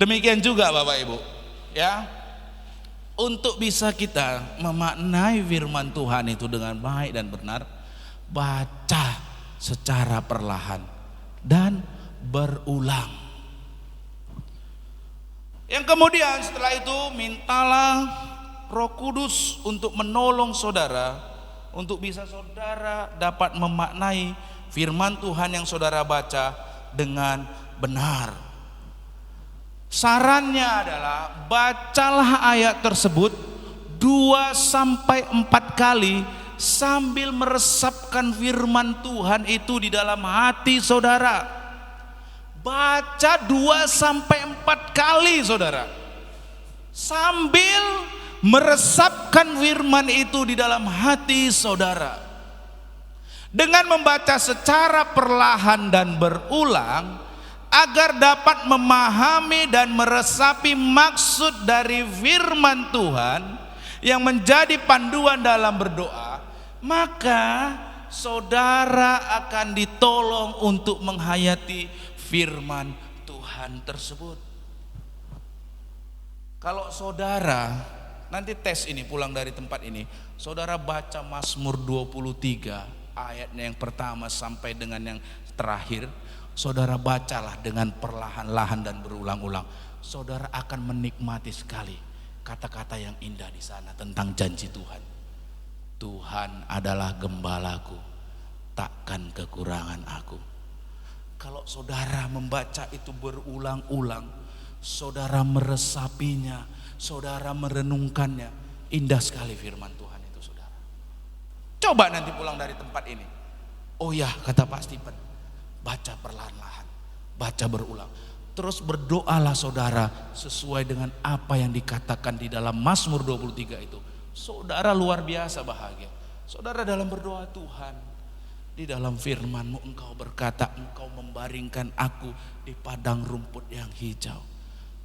Demikian juga Bapak Ibu, ya. Untuk bisa kita memaknai firman Tuhan itu dengan baik dan benar, baca secara perlahan dan berulang. Yang kemudian setelah itu mintalah Roh Kudus untuk menolong saudara, untuk bisa saudara dapat memaknai firman Tuhan yang saudara baca dengan benar. Sarannya adalah bacalah ayat tersebut 2-4 kali sambil meresapkan firman Tuhan itu di dalam hati saudara. Baca 2-4 kali saudara, sambil meresapkan firman itu di dalam hati saudara. Dengan membaca secara perlahan dan berulang, agar dapat memahami dan meresapi maksud dari firman Tuhan yang menjadi panduan dalam berdoa, maka saudara akan ditolong untuk menghayati firman Tuhan tersebut. Kalau saudara nanti tes ini pulang dari tempat ini, saudara baca Mazmur 23 ayatnya yang pertama sampai dengan yang terakhir, saudara bacalah dengan perlahan-lahan dan berulang-ulang. Saudara akan menikmati sekali kata-kata yang indah di sana tentang janji Tuhan. Tuhan adalah gembalaku, takkan kekurangan aku. Kalau saudara membaca itu berulang-ulang, saudara meresapinya, saudara merenungkannya, indah sekali firman Tuhan itu, saudara. Coba nanti pulang dari tempat ini. Oh ya, kata Pak Stephen, baca perlahan-lahan, baca berulang. Terus berdoalah saudara sesuai dengan apa yang dikatakan di dalam Mazmur 23 itu. Saudara luar biasa bahagia. Saudara dalam berdoa, Tuhan, di dalam firman-Mu Engkau berkata, Engkau membaringkan aku di padang rumput yang hijau.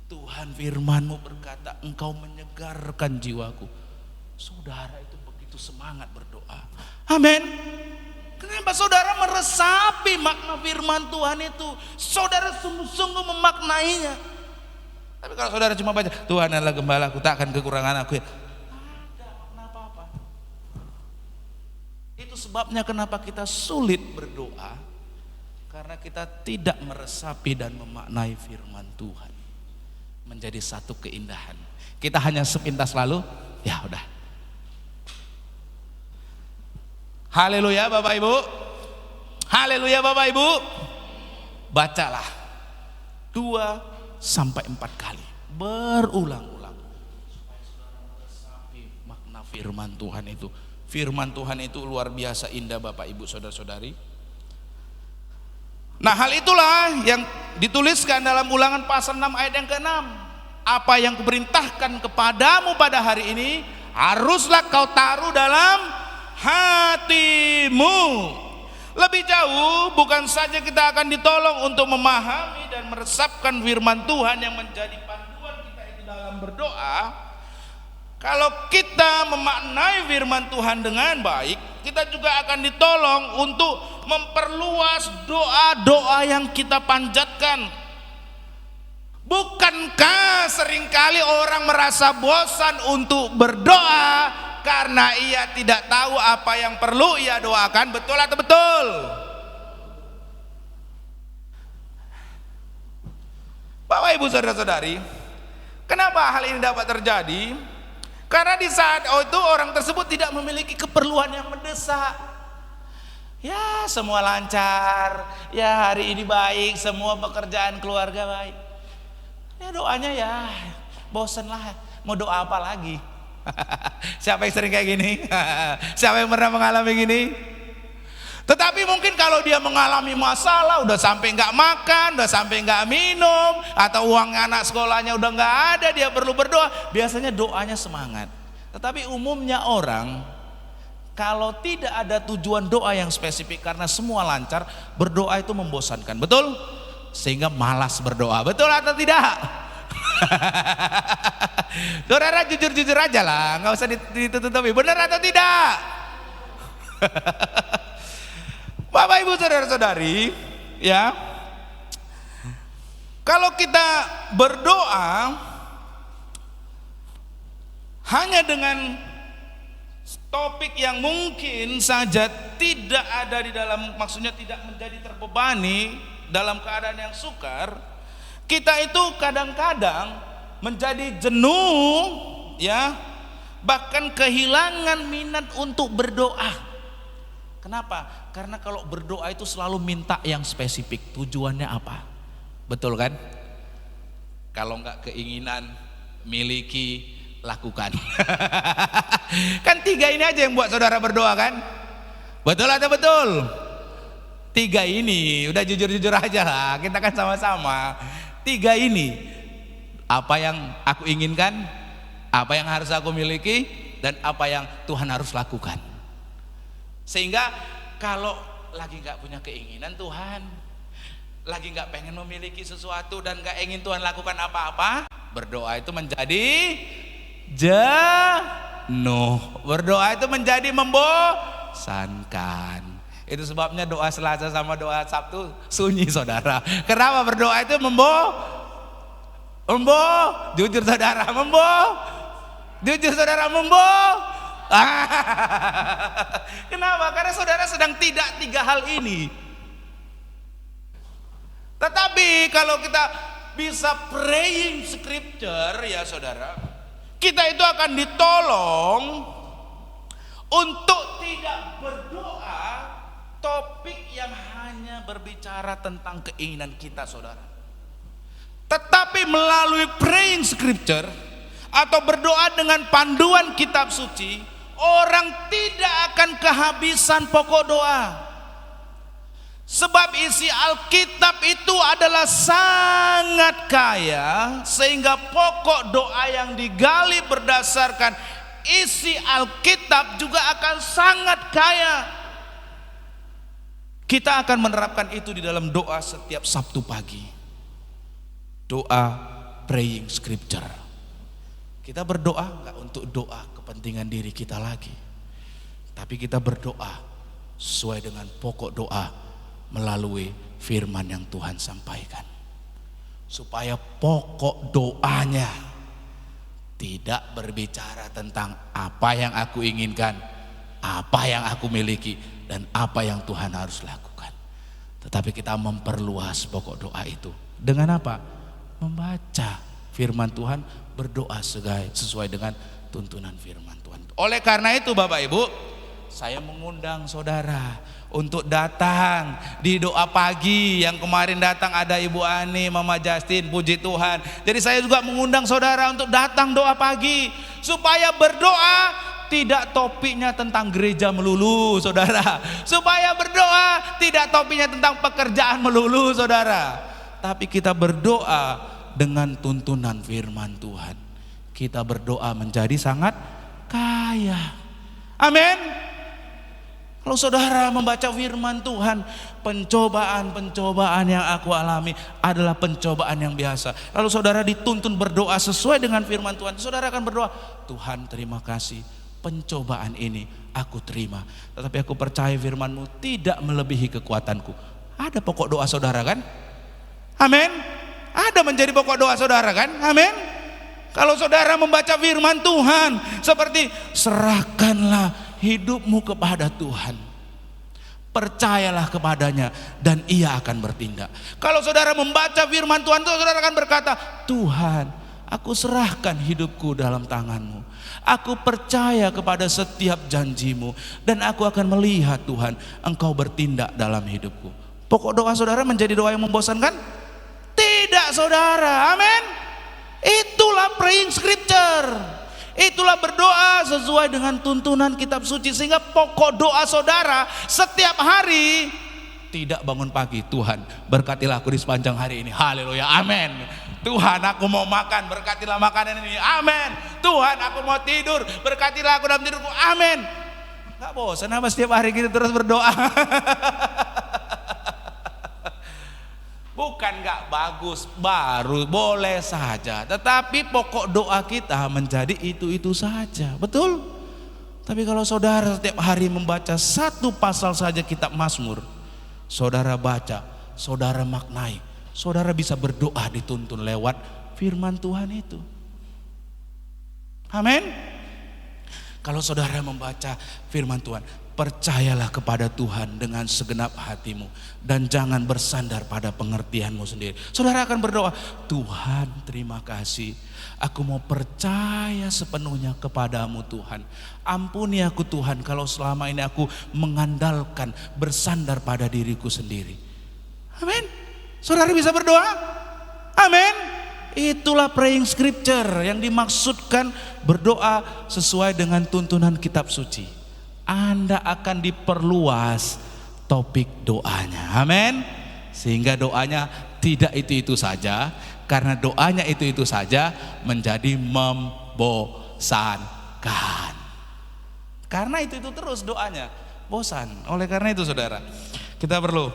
Tuhan, firman-Mu berkata, Engkau menyegarkan jiwaku. Saudara itu begitu semangat berdoa. Amin. Kenapa saudara meresapi makna firman Tuhan itu? Saudara sungguh-sungguh memaknainya. Tapi kalau saudara cuma baca, Tuhan adalah gembalaku, takkan kekurangan aku, ada makna apa-apa. Itu sebabnya kenapa kita sulit berdoa, karena kita tidak meresapi dan memaknai firman Tuhan menjadi satu keindahan. Kita hanya sepintas lalu, ya udah. Haleluya Bapak Ibu. Haleluya Bapak Ibu. Bacalah 2 sampai 4 kali berulang-ulang supaya saudara meresapi makna firman Tuhan itu. Firman Tuhan itu luar biasa indah Bapak Ibu saudara-saudari. Nah, hal itulah yang dituliskan dalam Ulangan pasal 6 ayat yang ke-6. Apa yang kuperintahkan kepadamu pada hari ini haruslah kau taruh dalam hatimu. Lebih jauh, bukan saja kita akan ditolong untuk memahami dan meresapkan firman Tuhan yang menjadi panduan kita itu dalam berdoa. Kalau kita memaknai firman Tuhan dengan baik, kita juga akan ditolong untuk memperluas doa-doa yang kita panjatkan. Bukankah seringkali orang merasa bosan untuk berdoa karena ia tidak tahu apa yang perlu ia doakan? Betul atau betul? Bapak Ibu saudara-saudari, kenapa hal ini dapat terjadi? Karena di saat itu orang tersebut tidak memiliki keperluan yang mendesak. Ya, semua lancar, ya hari ini baik, semua pekerjaan keluarga baik. Ya doanya ya bosan lah, mau doa apa lagi? Siapa yang sering kayak gini? Siapa yang pernah mengalami gini? Tetapi mungkin kalau dia mengalami masalah, udah sampai nggak makan, udah sampai nggak minum, atau uang anak sekolahnya udah nggak ada, dia perlu berdoa. Biasanya doanya semangat. Tetapi umumnya orang kalau tidak ada tujuan doa yang spesifik karena semua lancar, berdoa itu membosankan. Betul? Sehingga malas berdoa. Betul atau tidak? Saudara jujur-jujur aja lah, nggak usah ditutupi. Benar atau tidak? Bapak Ibu saudara-saudari, ya, kalau kita berdoa hanya dengan topik yang mungkin saja tidak ada di dalam, maksudnya tidak menjadi terbebani dalam keadaan yang sukar, kita itu kadang-kadang menjadi jenuh, ya, bahkan kehilangan minat untuk berdoa. Kenapa? Karena kalau berdoa itu selalu minta yang spesifik. Tujuannya apa? Betul kan? Kalau enggak keinginan, miliki, lakukan. Kan 3 ini aja yang buat saudara berdoa kan? Betul atau betul? 3 ini, udah jujur-jujur aja lah. Kita kan sama-sama. 3 ini, apa yang aku inginkan, apa yang harus aku miliki, dan apa yang Tuhan harus lakukan. Sehingga kalau lagi gak punya keinginan Tuhan, lagi gak pengen memiliki sesuatu dan gak ingin Tuhan lakukan apa-apa, berdoa itu menjadi jenuh. Berdoa itu menjadi membosankan. Itu sebabnya doa Selasa sama doa Sabtu sunyi saudara. Kenapa? Berdoa itu jujur saudara, jujur saudara, Kenapa? Karena saudara sedang tidak 3 hal ini. Tetapi kalau kita bisa praying scripture, ya saudara, kita itu akan ditolong untuk tidak berdoa topik yang hanya berbicara tentang keinginan kita, saudara. Tetapi melalui praying scripture atau berdoa dengan panduan kitab suci, orang tidak akan kehabisan pokok doa. Sebab isi Alkitab itu adalah sangat kaya, sehingga pokok doa yang digali berdasarkan isi Alkitab juga akan sangat kaya. Kita akan menerapkan itu di dalam doa setiap Sabtu pagi. Doa praying scripture. Kita berdoa enggak untuk doa kepentingan diri kita lagi, tapi kita berdoa sesuai dengan pokok doa melalui firman yang Tuhan sampaikan, supaya pokok doanya tidak berbicara tentang apa yang aku inginkan, apa yang aku miliki, dan apa yang Tuhan harus lakukan. Tetapi kita memperluas pokok doa itu dengan apa? Membaca firman Tuhan, berdoa sesuai dengan tuntunan firman Tuhan. Oleh karena itu Bapak Ibu, saya mengundang saudara untuk datang di doa pagi. Yang kemarin datang ada Ibu Ani, Mama Justin, puji Tuhan. Jadi saya juga mengundang saudara untuk datang doa pagi, supaya berdoa tidak topiknya tentang gereja melulu, saudara. Supaya berdoa tidak topiknya tentang pekerjaan melulu, saudara. Tapi kita berdoa dengan tuntunan firman Tuhan. Kita berdoa menjadi sangat kaya. Amin. Kalau saudara membaca firman Tuhan, pencobaan-pencobaan yang aku alami adalah pencobaan yang biasa. Lalu saudara dituntun berdoa sesuai dengan firman Tuhan. Saudara akan berdoa, Tuhan terima kasih, pencobaan ini aku terima, tetapi aku percaya firman-Mu tidak melebihi kekuatanku. Ada pokok doa saudara kan? Amin. Ada menjadi pokok doa saudara kan? Amin. Kalau saudara membaca firman Tuhan seperti serahkanlah hidupmu kepada Tuhan, percayalah kepadanya dan Ia akan bertindak. Kalau saudara membaca firman Tuhan, saudara akan berkata, Tuhan, aku serahkan hidupku dalam tangan-Mu. Aku percaya kepada setiap janji-Mu, dan aku akan melihat Tuhan, Engkau bertindak dalam hidupku. Pokok doa saudara menjadi doa yang membosankan? Tidak, saudara. Amin. Itulah praying scripture. Itulah berdoa sesuai dengan tuntunan kitab suci, sehingga pokok doa saudara setiap hari tidak bangun pagi, Tuhan berkatilah aku di sepanjang hari ini. Haleluya. Amin. Tuhan, aku mau makan, berkatilah makanan ini. Amin. Tuhan, aku mau tidur, berkatilah aku dalam tidurku. Amin. Gak bosan apa setiap hari kita terus berdoa? Bukan gak bagus, baru boleh saja. Tetapi pokok doa kita menjadi itu-itu saja. Betul? Tapi kalau saudara setiap hari membaca satu pasal saja kitab Mazmur, saudara baca, saudara maknai, saudara bisa berdoa dituntun lewat firman Tuhan itu. Amin. Kalau saudara membaca firman Tuhan, percayalah kepada Tuhan dengan segenap hatimu dan jangan bersandar pada pengertianmu sendiri. Saudara akan berdoa, Tuhan terima kasih, aku mau percaya sepenuhnya kepadamu Tuhan. Ampuni aku Tuhan kalau selama ini aku mengandalkan, bersandar pada diriku sendiri. Amin. Saudara bisa berdoa? Amin. Itulah praying scripture yang dimaksudkan berdoa sesuai dengan tuntunan kitab suci. Anda akan diperluas topik doanya. Amin. Sehingga doanya tidak itu-itu saja. Karena doanya itu-itu saja menjadi membosankan. Karena itu terus doanya bosan. Oleh karena itu saudara, kita perlu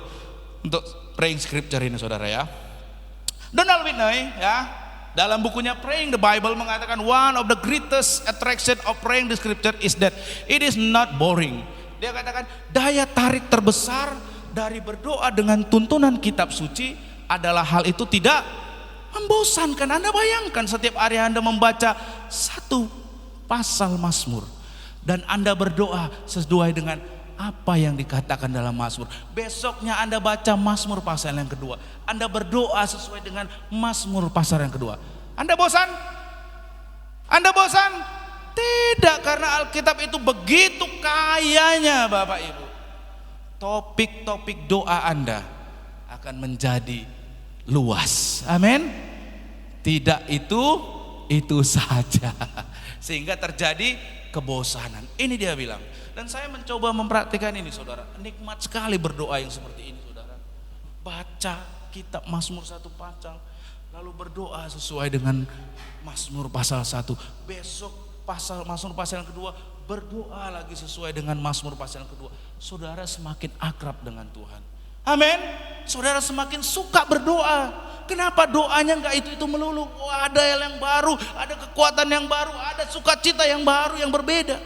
untuk praying scripture ini saudara ya. Donald Whitney ya, dalam bukunya Praying the Bible mengatakan one of the greatest attraction of praying the scripture is that it is not boring. Dia katakan daya tarik terbesar dari berdoa dengan tuntunan kitab suci adalah hal itu tidak membosankan. Anda bayangkan setiap hari Anda membaca satu pasal Mazmur dan Anda berdoa sesuai dengan apa yang dikatakan dalam Mazmur. Besoknya Anda baca Mazmur pasal yang kedua, Anda berdoa sesuai dengan Mazmur pasal yang kedua. Anda bosan? Anda bosan? Tidak, karena Alkitab itu begitu kayanya Bapak Ibu. topik-topik doa Anda akan menjadi luas. Amin. Tidak itu saja, sehingga terjadi kebosanan. Ini dia bilang. Dan saya mencoba mempraktikkan ini, saudara. Nikmat sekali berdoa yang seperti ini, saudara. Baca kitab Mazmur 1 pasal, lalu berdoa sesuai dengan Mazmur pasal 1. Besok Mazmur pasal yang kedua, berdoa lagi sesuai dengan Mazmur pasal yang kedua. Saudara semakin akrab dengan Tuhan. Amin. Saudara semakin suka berdoa. Kenapa doanya enggak itu melulu? Oh, ada yang baru, ada kekuatan yang baru, ada sukacita yang baru yang berbeda.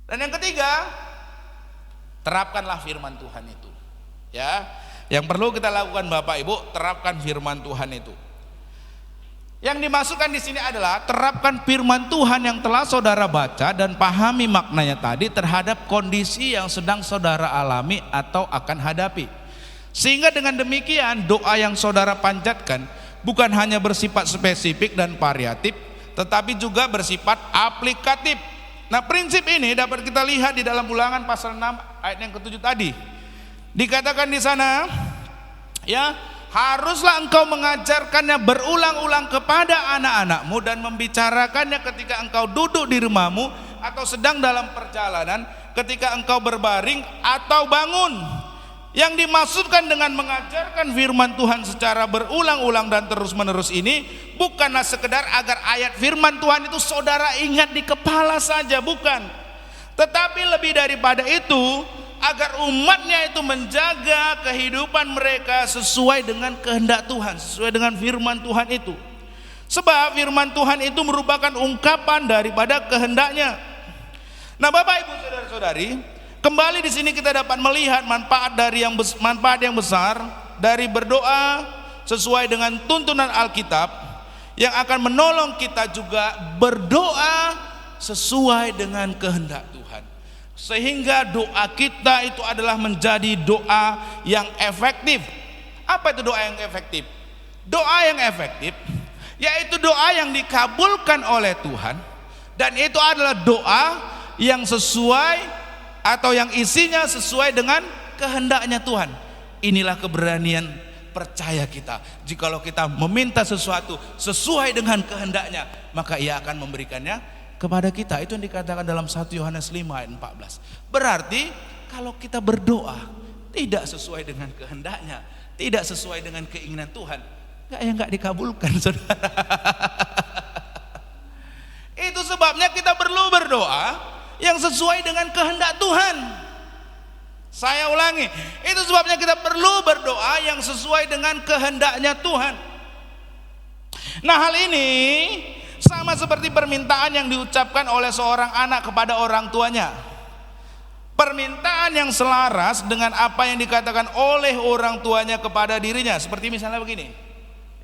Dan yang ketiga, terapkanlah firman Tuhan itu. Ya, yang perlu kita lakukan Bapak Ibu, terapkan firman Tuhan itu. Yang dimasukkan di sini adalah terapkan firman Tuhan yang telah saudara baca dan pahami maknanya tadi terhadap kondisi yang sedang saudara alami atau akan hadapi. Sehingga dengan demikian doa yang saudara panjatkan bukan hanya bersifat spesifik dan variatif, tetapi juga bersifat aplikatif. Nah, prinsip ini dapat kita lihat di dalam Ulangan pasal 6 ayat yang ke-7 tadi. Dikatakan di sana, ya, haruslah engkau mengajarkannya berulang-ulang kepada anak-anakmu dan membicarakannya ketika engkau duduk di rumahmu atau sedang dalam perjalanan, ketika engkau berbaring atau bangun. Yang dimaksudkan dengan mengajarkan firman Tuhan secara berulang-ulang dan terus-menerus ini bukanlah sekedar agar ayat firman Tuhan itu saudara ingat di kepala saja, bukan. Tetapi lebih daripada itu, agar umatnya itu menjaga kehidupan mereka sesuai dengan kehendak Tuhan, sesuai dengan firman Tuhan itu. Sebab firman Tuhan itu merupakan ungkapan daripada kehendaknya. Nah, Bapak Ibu saudara-saudari, kembali di sini kita dapat melihat manfaat yang besar dari berdoa sesuai dengan tuntunan Alkitab yang akan menolong kita juga berdoa sesuai dengan kehendak Tuhan. Sehingga doa kita itu adalah menjadi doa yang efektif. Apa itu doa yang efektif? Doa yang efektif yaitu doa yang dikabulkan oleh Tuhan, dan itu adalah doa yang sesuai atau yang isinya sesuai dengan kehendaknya Tuhan. Inilah keberanian percaya kita. Jikalau kita meminta sesuatu sesuai dengan kehendaknya, maka Ia akan memberikannya kepada kita. Itu yang dikatakan dalam 1 Yohanes 5 ayat 14. Berarti kalau kita berdoa tidak sesuai dengan kehendaknya, tidak sesuai dengan keinginan Tuhan, enggak dikabulkan, saudara. Itu sebabnya kita perlu berdoa yang sesuai dengan kehendak Tuhan. Saya ulangi, itu sebabnya kita perlu berdoa yang sesuai dengan kehendaknya Tuhan. Nah, hal ini sama seperti permintaan yang diucapkan oleh seorang anak kepada orang tuanya. Permintaan yang selaras dengan apa yang dikatakan oleh orang tuanya kepada dirinya. Seperti misalnya begini,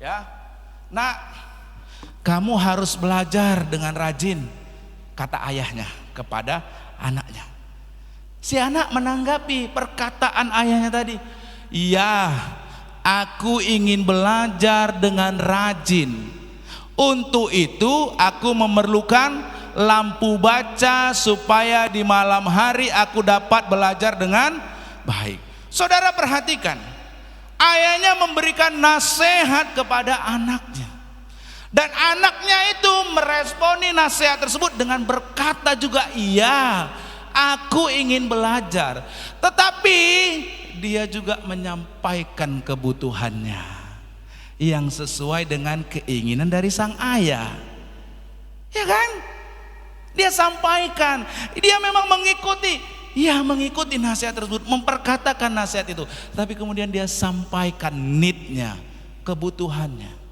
ya, nak, kamu harus belajar dengan rajin, kata ayahnya kepada anaknya. Si anak menanggapi perkataan ayahnya tadi, "Iya, aku ingin belajar dengan rajin. Untuk itu aku memerlukan lampu baca supaya di malam hari aku dapat belajar dengan baik." Saudara perhatikan, ayahnya memberikan nasihat kepada anaknya. Dan anaknya itu meresponi nasihat tersebut dengan berkata juga, "Iya, aku ingin belajar." Tetapi dia juga menyampaikan kebutuhannya yang sesuai dengan keinginan dari sang ayah. Ya kan? Dia sampaikan, dia memang mengikuti nasihat tersebut, memperkatakan nasihat itu. Tapi kemudian dia sampaikan need-nya, kebutuhannya.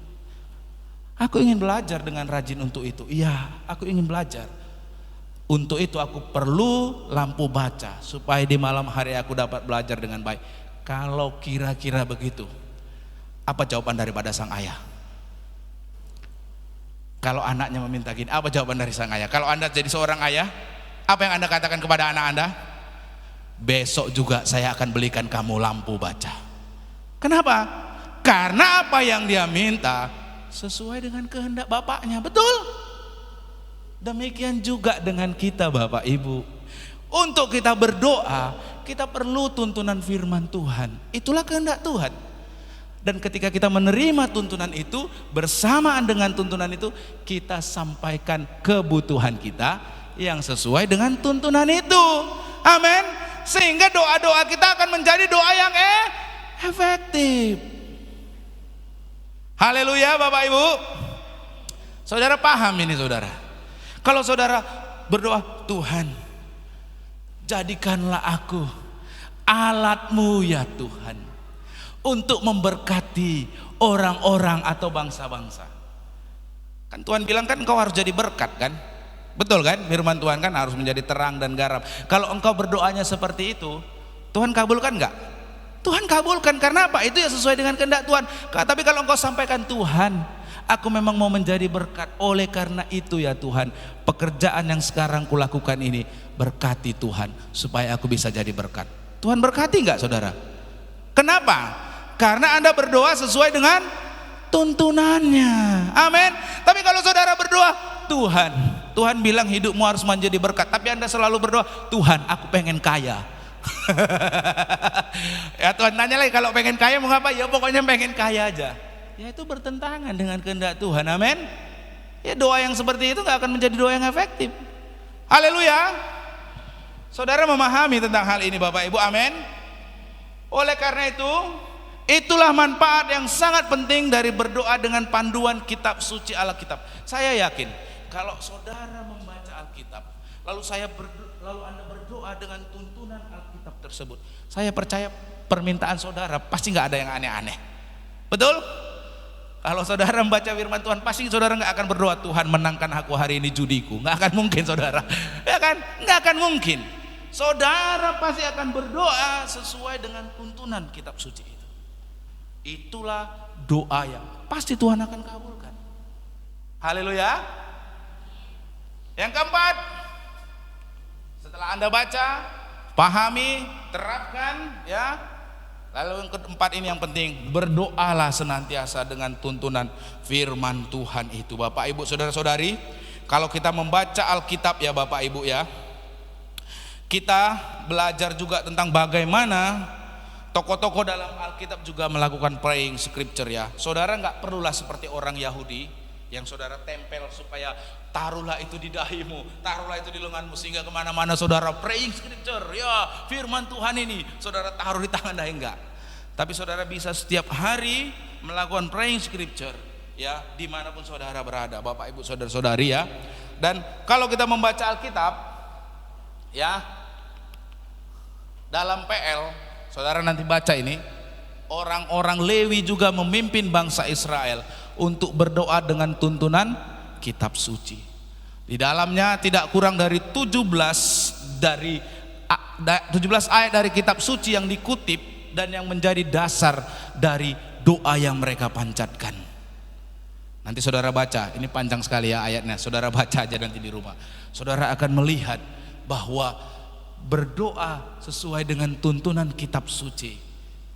Aku ingin belajar dengan rajin untuk itu. Iya, aku ingin belajar. Untuk itu aku perlu lampu baca supaya di malam hari aku dapat belajar dengan baik. Kalau kira-kira begitu, apa jawaban daripada sang ayah? Kalau anaknya meminta gini, apa jawaban dari sang ayah? Kalau Anda jadi seorang ayah, apa yang Anda katakan kepada anak Anda? Besok juga saya akan belikan kamu lampu baca. Kenapa? Karena apa yang dia minta sesuai dengan kehendak bapaknya. Betul? Demikian juga dengan kita, Bapak Ibu. Untuk kita berdoa, kita perlu tuntunan firman Tuhan. Itulah kehendak Tuhan. Dan ketika kita menerima tuntunan itu, bersamaan dengan tuntunan itu, kita sampaikan kebutuhan kita yang sesuai dengan tuntunan itu. Amin. Sehingga doa-doa kita akan menjadi doa yang efektif. Haleluya Bapak Ibu. Saudara paham ini saudara. Kalau saudara berdoa, Tuhan jadikanlah aku alatmu ya Tuhan, untuk memberkati orang-orang atau bangsa-bangsa. Kan Tuhan bilang kan engkau harus jadi berkat kan? Betul kan? Firman Tuhan kan harus menjadi terang dan garam. Kalau engkau berdoanya seperti itu, Tuhan kabulkan enggak? Tuhan kabulkan. Karena apa? Itu ya sesuai dengan kehendak Tuhan. Tapi kalau engkau sampaikan, Tuhan, aku memang mau menjadi berkat. Oleh karena itu ya Tuhan, pekerjaan yang sekarang kulakukan ini, berkati Tuhan supaya aku bisa jadi berkat. Tuhan berkati enggak saudara? Kenapa? Karena Anda berdoa sesuai dengan tuntunannya. Amin. Tapi kalau saudara berdoa, Tuhan bilang hidupmu harus menjadi berkat, tapi Anda selalu berdoa, Tuhan aku pengen kaya. Ya Tuhan tanya lagi, kalau pengen kaya mau ngapa? Ya pokoknya pengen kaya aja. Ya itu bertentangan dengan kehendak Tuhan. Amin. Ya doa yang seperti itu gak akan menjadi doa yang efektif. Haleluya. Saudara memahami tentang hal ini Bapak Ibu. Amin. Oleh karena itu, itulah manfaat yang sangat penting dari berdoa dengan panduan kitab suci Alkitab. Saya yakin kalau saudara membaca Alkitab, lalu Anda berdoa dengan tuntunan Alkitab tersebut, saya percaya permintaan saudara pasti nggak ada yang aneh-aneh. Betul? Kalau saudara membaca firman Tuhan, pasti saudara nggak akan berdoa, Tuhan menangkan aku hari ini judiku. Nggak akan mungkin saudara, ya kan? Nggak akan mungkin. Saudara pasti akan berdoa sesuai dengan tuntunan kitab suci itu. Itulah doa yang pasti Tuhan akan kabulkan. Haleluya. Yang keempat, setelah Anda baca, pahami, terapkan ya. Lalu yang keempat ini yang penting, berdoalah senantiasa dengan tuntunan firman Tuhan itu. Bapak Ibu saudara-saudari, kalau kita membaca Alkitab ya Bapak Ibu ya, kita belajar juga tentang bagaimana tokoh-tokoh dalam Alkitab juga melakukan praying scripture ya. Saudara nggak perlulah seperti orang Yahudi yang saudara tempel supaya taruhlah itu di dahimu, taruhlah itu di lenganmu, sehingga kemana-mana saudara praying scripture ya, firman Tuhan ini saudara taruh di tangan dahi. Enggak. Tapi saudara bisa setiap hari melakukan praying scripture ya, dimanapun saudara berada Bapak Ibu saudara-saudari ya. Dan kalau kita membaca Alkitab ya, dalam PL saudara nanti baca ini, orang-orang Lewi juga memimpin bangsa Israel untuk berdoa dengan tuntunan kitab suci. Di dalamnya tidak kurang dari 17 ayat dari kitab suci yang dikutip dan yang menjadi dasar dari doa yang mereka panjatkan. Nanti saudara baca, ini panjang sekali ya ayatnya. Saudara baca aja nanti di rumah. Saudara akan melihat bahwa berdoa sesuai dengan tuntunan kitab suci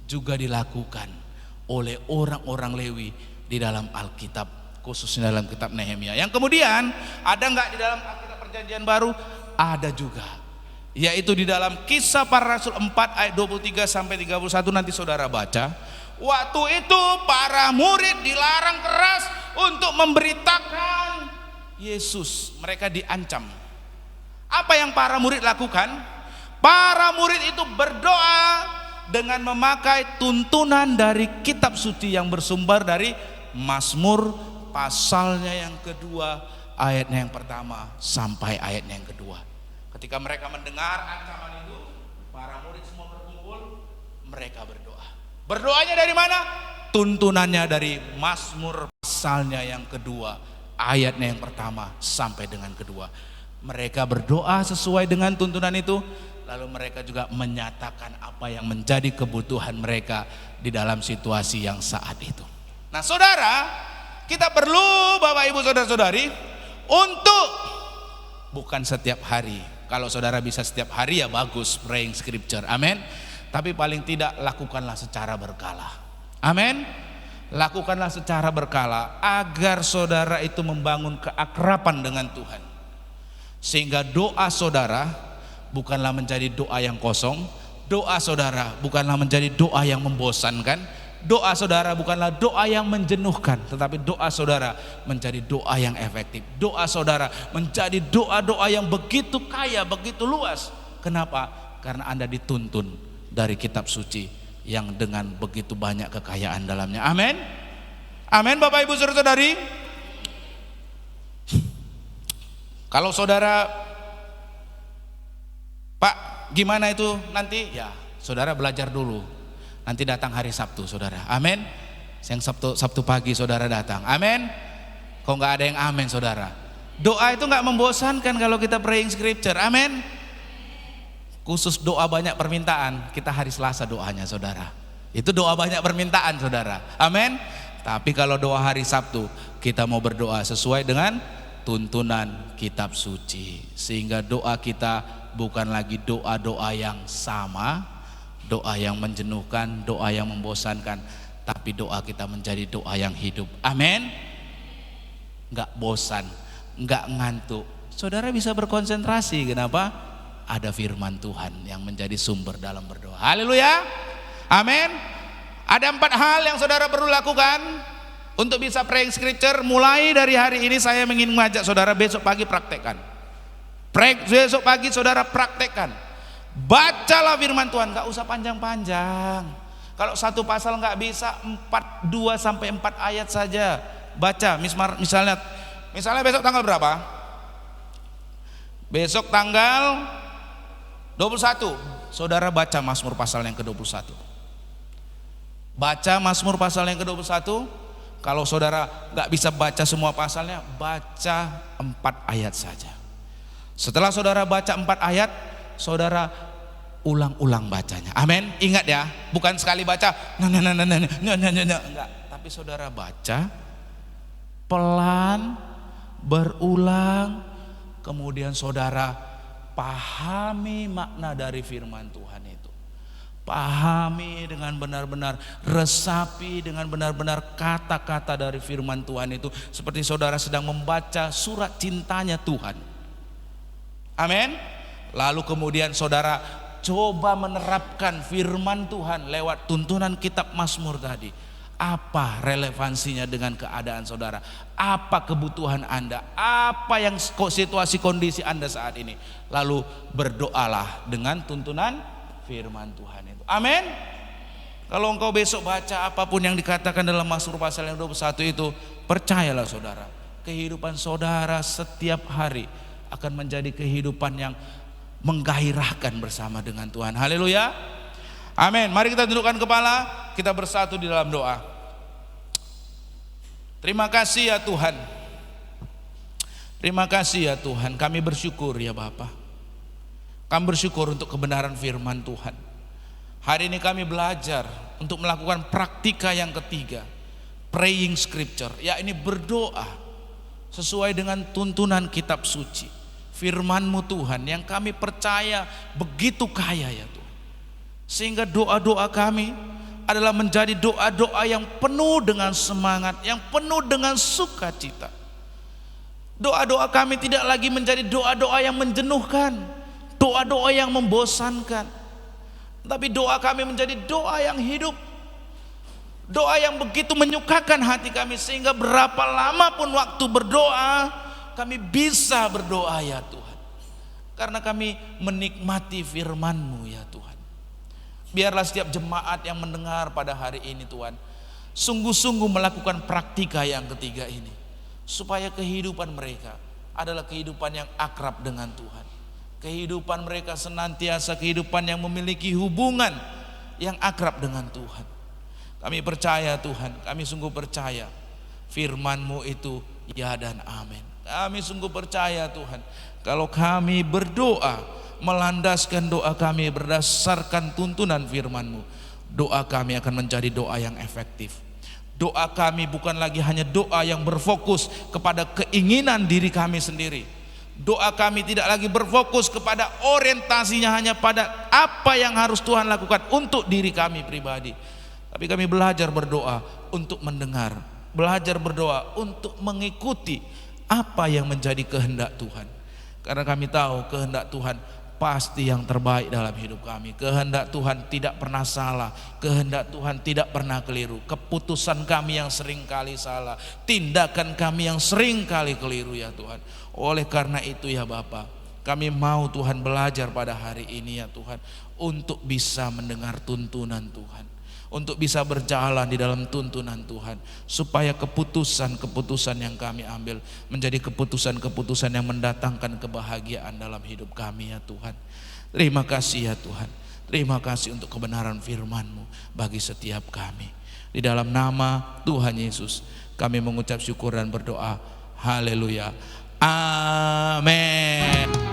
juga dilakukan oleh orang-orang Lewi di dalam Alkitab, khususnya dalam kitab Nehemia. Yang kemudian ada enggak di dalam Alkitab Perjanjian Baru? Ada juga, yaitu di dalam Kisah Para Rasul 4 ayat 23 sampai 31 nanti saudara baca. Waktu itu para murid dilarang keras untuk memberitakan Yesus. Mereka diancam. Apa yang para murid lakukan? Para murid itu berdoa dengan memakai tuntunan dari kitab suci yang bersumber dari Mazmur pasalnya yang kedua, ayatnya yang pertama sampai ayatnya yang kedua. Ketika mereka mendengar ancaman itu, para murid semua berkumpul, mereka berdoa. Berdoanya dari mana? Tuntunannya dari Mazmur pasalnya yang kedua, ayatnya yang pertama sampai dengan kedua. Mereka berdoa sesuai dengan tuntunan itu, lalu mereka juga menyatakan apa yang menjadi kebutuhan mereka di dalam situasi yang saat itu. Nah saudara, kita perlu Bapak Ibu saudara-saudari untuk bukan setiap hari. Kalau saudara bisa setiap hari ya bagus, praying scripture, amin. Tapi paling tidak lakukanlah secara berkala, amin. Lakukanlah secara berkala agar saudara itu membangun keakraban dengan Tuhan, sehingga doa saudara bukanlah menjadi doa yang kosong. Doa saudara bukanlah menjadi doa yang membosankan. Doa saudara bukanlah doa yang menjenuhkan, tetapi doa saudara menjadi doa yang efektif. Doa saudara menjadi doa-doa yang begitu kaya, begitu luas. Kenapa? Karena Anda dituntun dari kitab suci yang dengan begitu banyak kekayaan dalamnya. Amin. Amin Bapak Ibu Saudara-saudari. Kalau saudara, Pak gimana itu nanti? Ya saudara belajar dulu. Nanti datang hari Sabtu saudara. Amin. Yang Sabtu pagi saudara datang. Amin. Kok nggak ada yang amin saudara? Doa itu nggak membosankan kalau kita praying scripture. Amin. Khusus doa banyak permintaan, kita hari Selasa doanya saudara. Itu doa banyak permintaan saudara. Amin. Tapi kalau doa hari Sabtu, kita mau berdoa sesuai dengan tuntunan kitab suci. Sehingga doa kita bukan lagi doa-doa yang sama, doa yang menjenuhkan, doa yang membosankan, tapi doa kita menjadi doa yang hidup. Amin. Enggak bosan, enggak ngantuk. Saudara bisa berkonsentrasi. Kenapa? Ada firman Tuhan yang menjadi sumber dalam berdoa. Haleluya. Amin. Ada 4 hal yang saudara perlu lakukan untuk bisa praying scripture. Mulai dari hari ini saya ingin mengajak saudara besok pagi praktekkan. Besok pagi saudara praktekkan. Bacalah firman Tuhan, gak usah panjang-panjang. Kalau satu pasal gak bisa, 2 sampai 4 ayat saja baca. Misalnya besok tanggal berapa? Besok tanggal 21. Saudara baca Mazmur pasal yang ke-21. Baca Mazmur pasal yang ke-21. Kalau saudara gak bisa baca semua pasalnya, baca 4 ayat saja. Setelah saudara baca 4 ayat, saudara ulang-ulang bacanya. Amin. Ingat ya, bukan sekali baca enggak, tapi saudara baca pelan, berulang, kemudian saudara pahami makna dari firman Tuhan itu. Pahami dengan benar-benar, resapi dengan benar-benar kata-kata dari firman Tuhan itu, seperti saudara sedang membaca surat cintanya Tuhan. Amin. Lalu kemudian saudara coba menerapkan firman Tuhan lewat tuntunan kitab Mazmur tadi. Apa relevansinya dengan keadaan saudara? Apa kebutuhan Anda? Apa yang situasi kondisi Anda saat ini? Lalu berdoalah dengan tuntunan firman Tuhan itu. Amin. Kalau engkau besok baca apapun yang dikatakan dalam Mazmur pasal yang 21 itu, percayalah saudara, kehidupan saudara setiap hari akan menjadi kehidupan yang menggairahkan bersama dengan Tuhan. Haleluya. Amin. Mari kita tundukkan kepala, kita bersatu di dalam doa. Terima kasih ya Tuhan. Terima kasih ya Tuhan. Kami bersyukur ya Bapa. Kami bersyukur untuk kebenaran firman Tuhan. Hari ini kami belajar untuk melakukan praktika yang ketiga, praying scripture, yakni berdoa sesuai dengan tuntunan kitab suci. Firman-Mu Tuhan yang kami percaya begitu kaya ya Tuhan. Sehingga doa-doa kami adalah menjadi doa-doa yang penuh dengan semangat, yang penuh dengan sukacita. Doa-doa kami tidak lagi menjadi doa-doa yang menjenuhkan, doa-doa yang membosankan, tapi doa kami menjadi doa yang hidup, doa yang begitu menyukakan hati kami, sehingga berapa lama pun waktu berdoa kami bisa berdoa ya Tuhan, karena kami menikmati firman-Mu ya Tuhan. Biarlah setiap jemaat yang mendengar pada hari ini Tuhan, sungguh-sungguh melakukan praktika yang ketiga ini, supaya kehidupan mereka adalah kehidupan yang akrab dengan Tuhan. Kehidupan mereka senantiasa kehidupan yang memiliki hubungan yang akrab dengan Tuhan. Kami percaya Tuhan, kami sungguh percaya firman-Mu itu ya dan amin. Kami sungguh percaya Tuhan, kalau kami berdoa melandaskan doa kami berdasarkan tuntunan firman-Mu, doa kami akan menjadi doa yang efektif. Doa kami bukan lagi hanya doa yang berfokus kepada keinginan diri kami sendiri. Doa kami tidak lagi berfokus kepada orientasinya hanya pada apa yang harus Tuhan lakukan untuk diri kami pribadi. Tapi kami belajar berdoa untuk mendengar, belajar berdoa untuk mengikuti apa yang menjadi kehendak Tuhan. Karena kami tahu kehendak Tuhan pasti yang terbaik dalam hidup kami. Kehendak Tuhan tidak pernah salah, kehendak Tuhan tidak pernah keliru. Keputusan kami yang sering kali salah, tindakan kami yang sering kali keliru ya Tuhan. Oleh karena itu ya Bapa, kami mau Tuhan belajar pada hari ini ya Tuhan, untuk bisa mendengar tuntunan Tuhan, untuk bisa berjalan di dalam tuntunan Tuhan, supaya keputusan-keputusan yang kami ambil menjadi keputusan-keputusan yang mendatangkan kebahagiaan dalam hidup kami ya Tuhan. Terima kasih ya Tuhan, terima kasih untuk kebenaran firman-Mu bagi setiap kami. Di dalam nama Tuhan Yesus kami mengucap syukur dan berdoa. Haleluya, amin.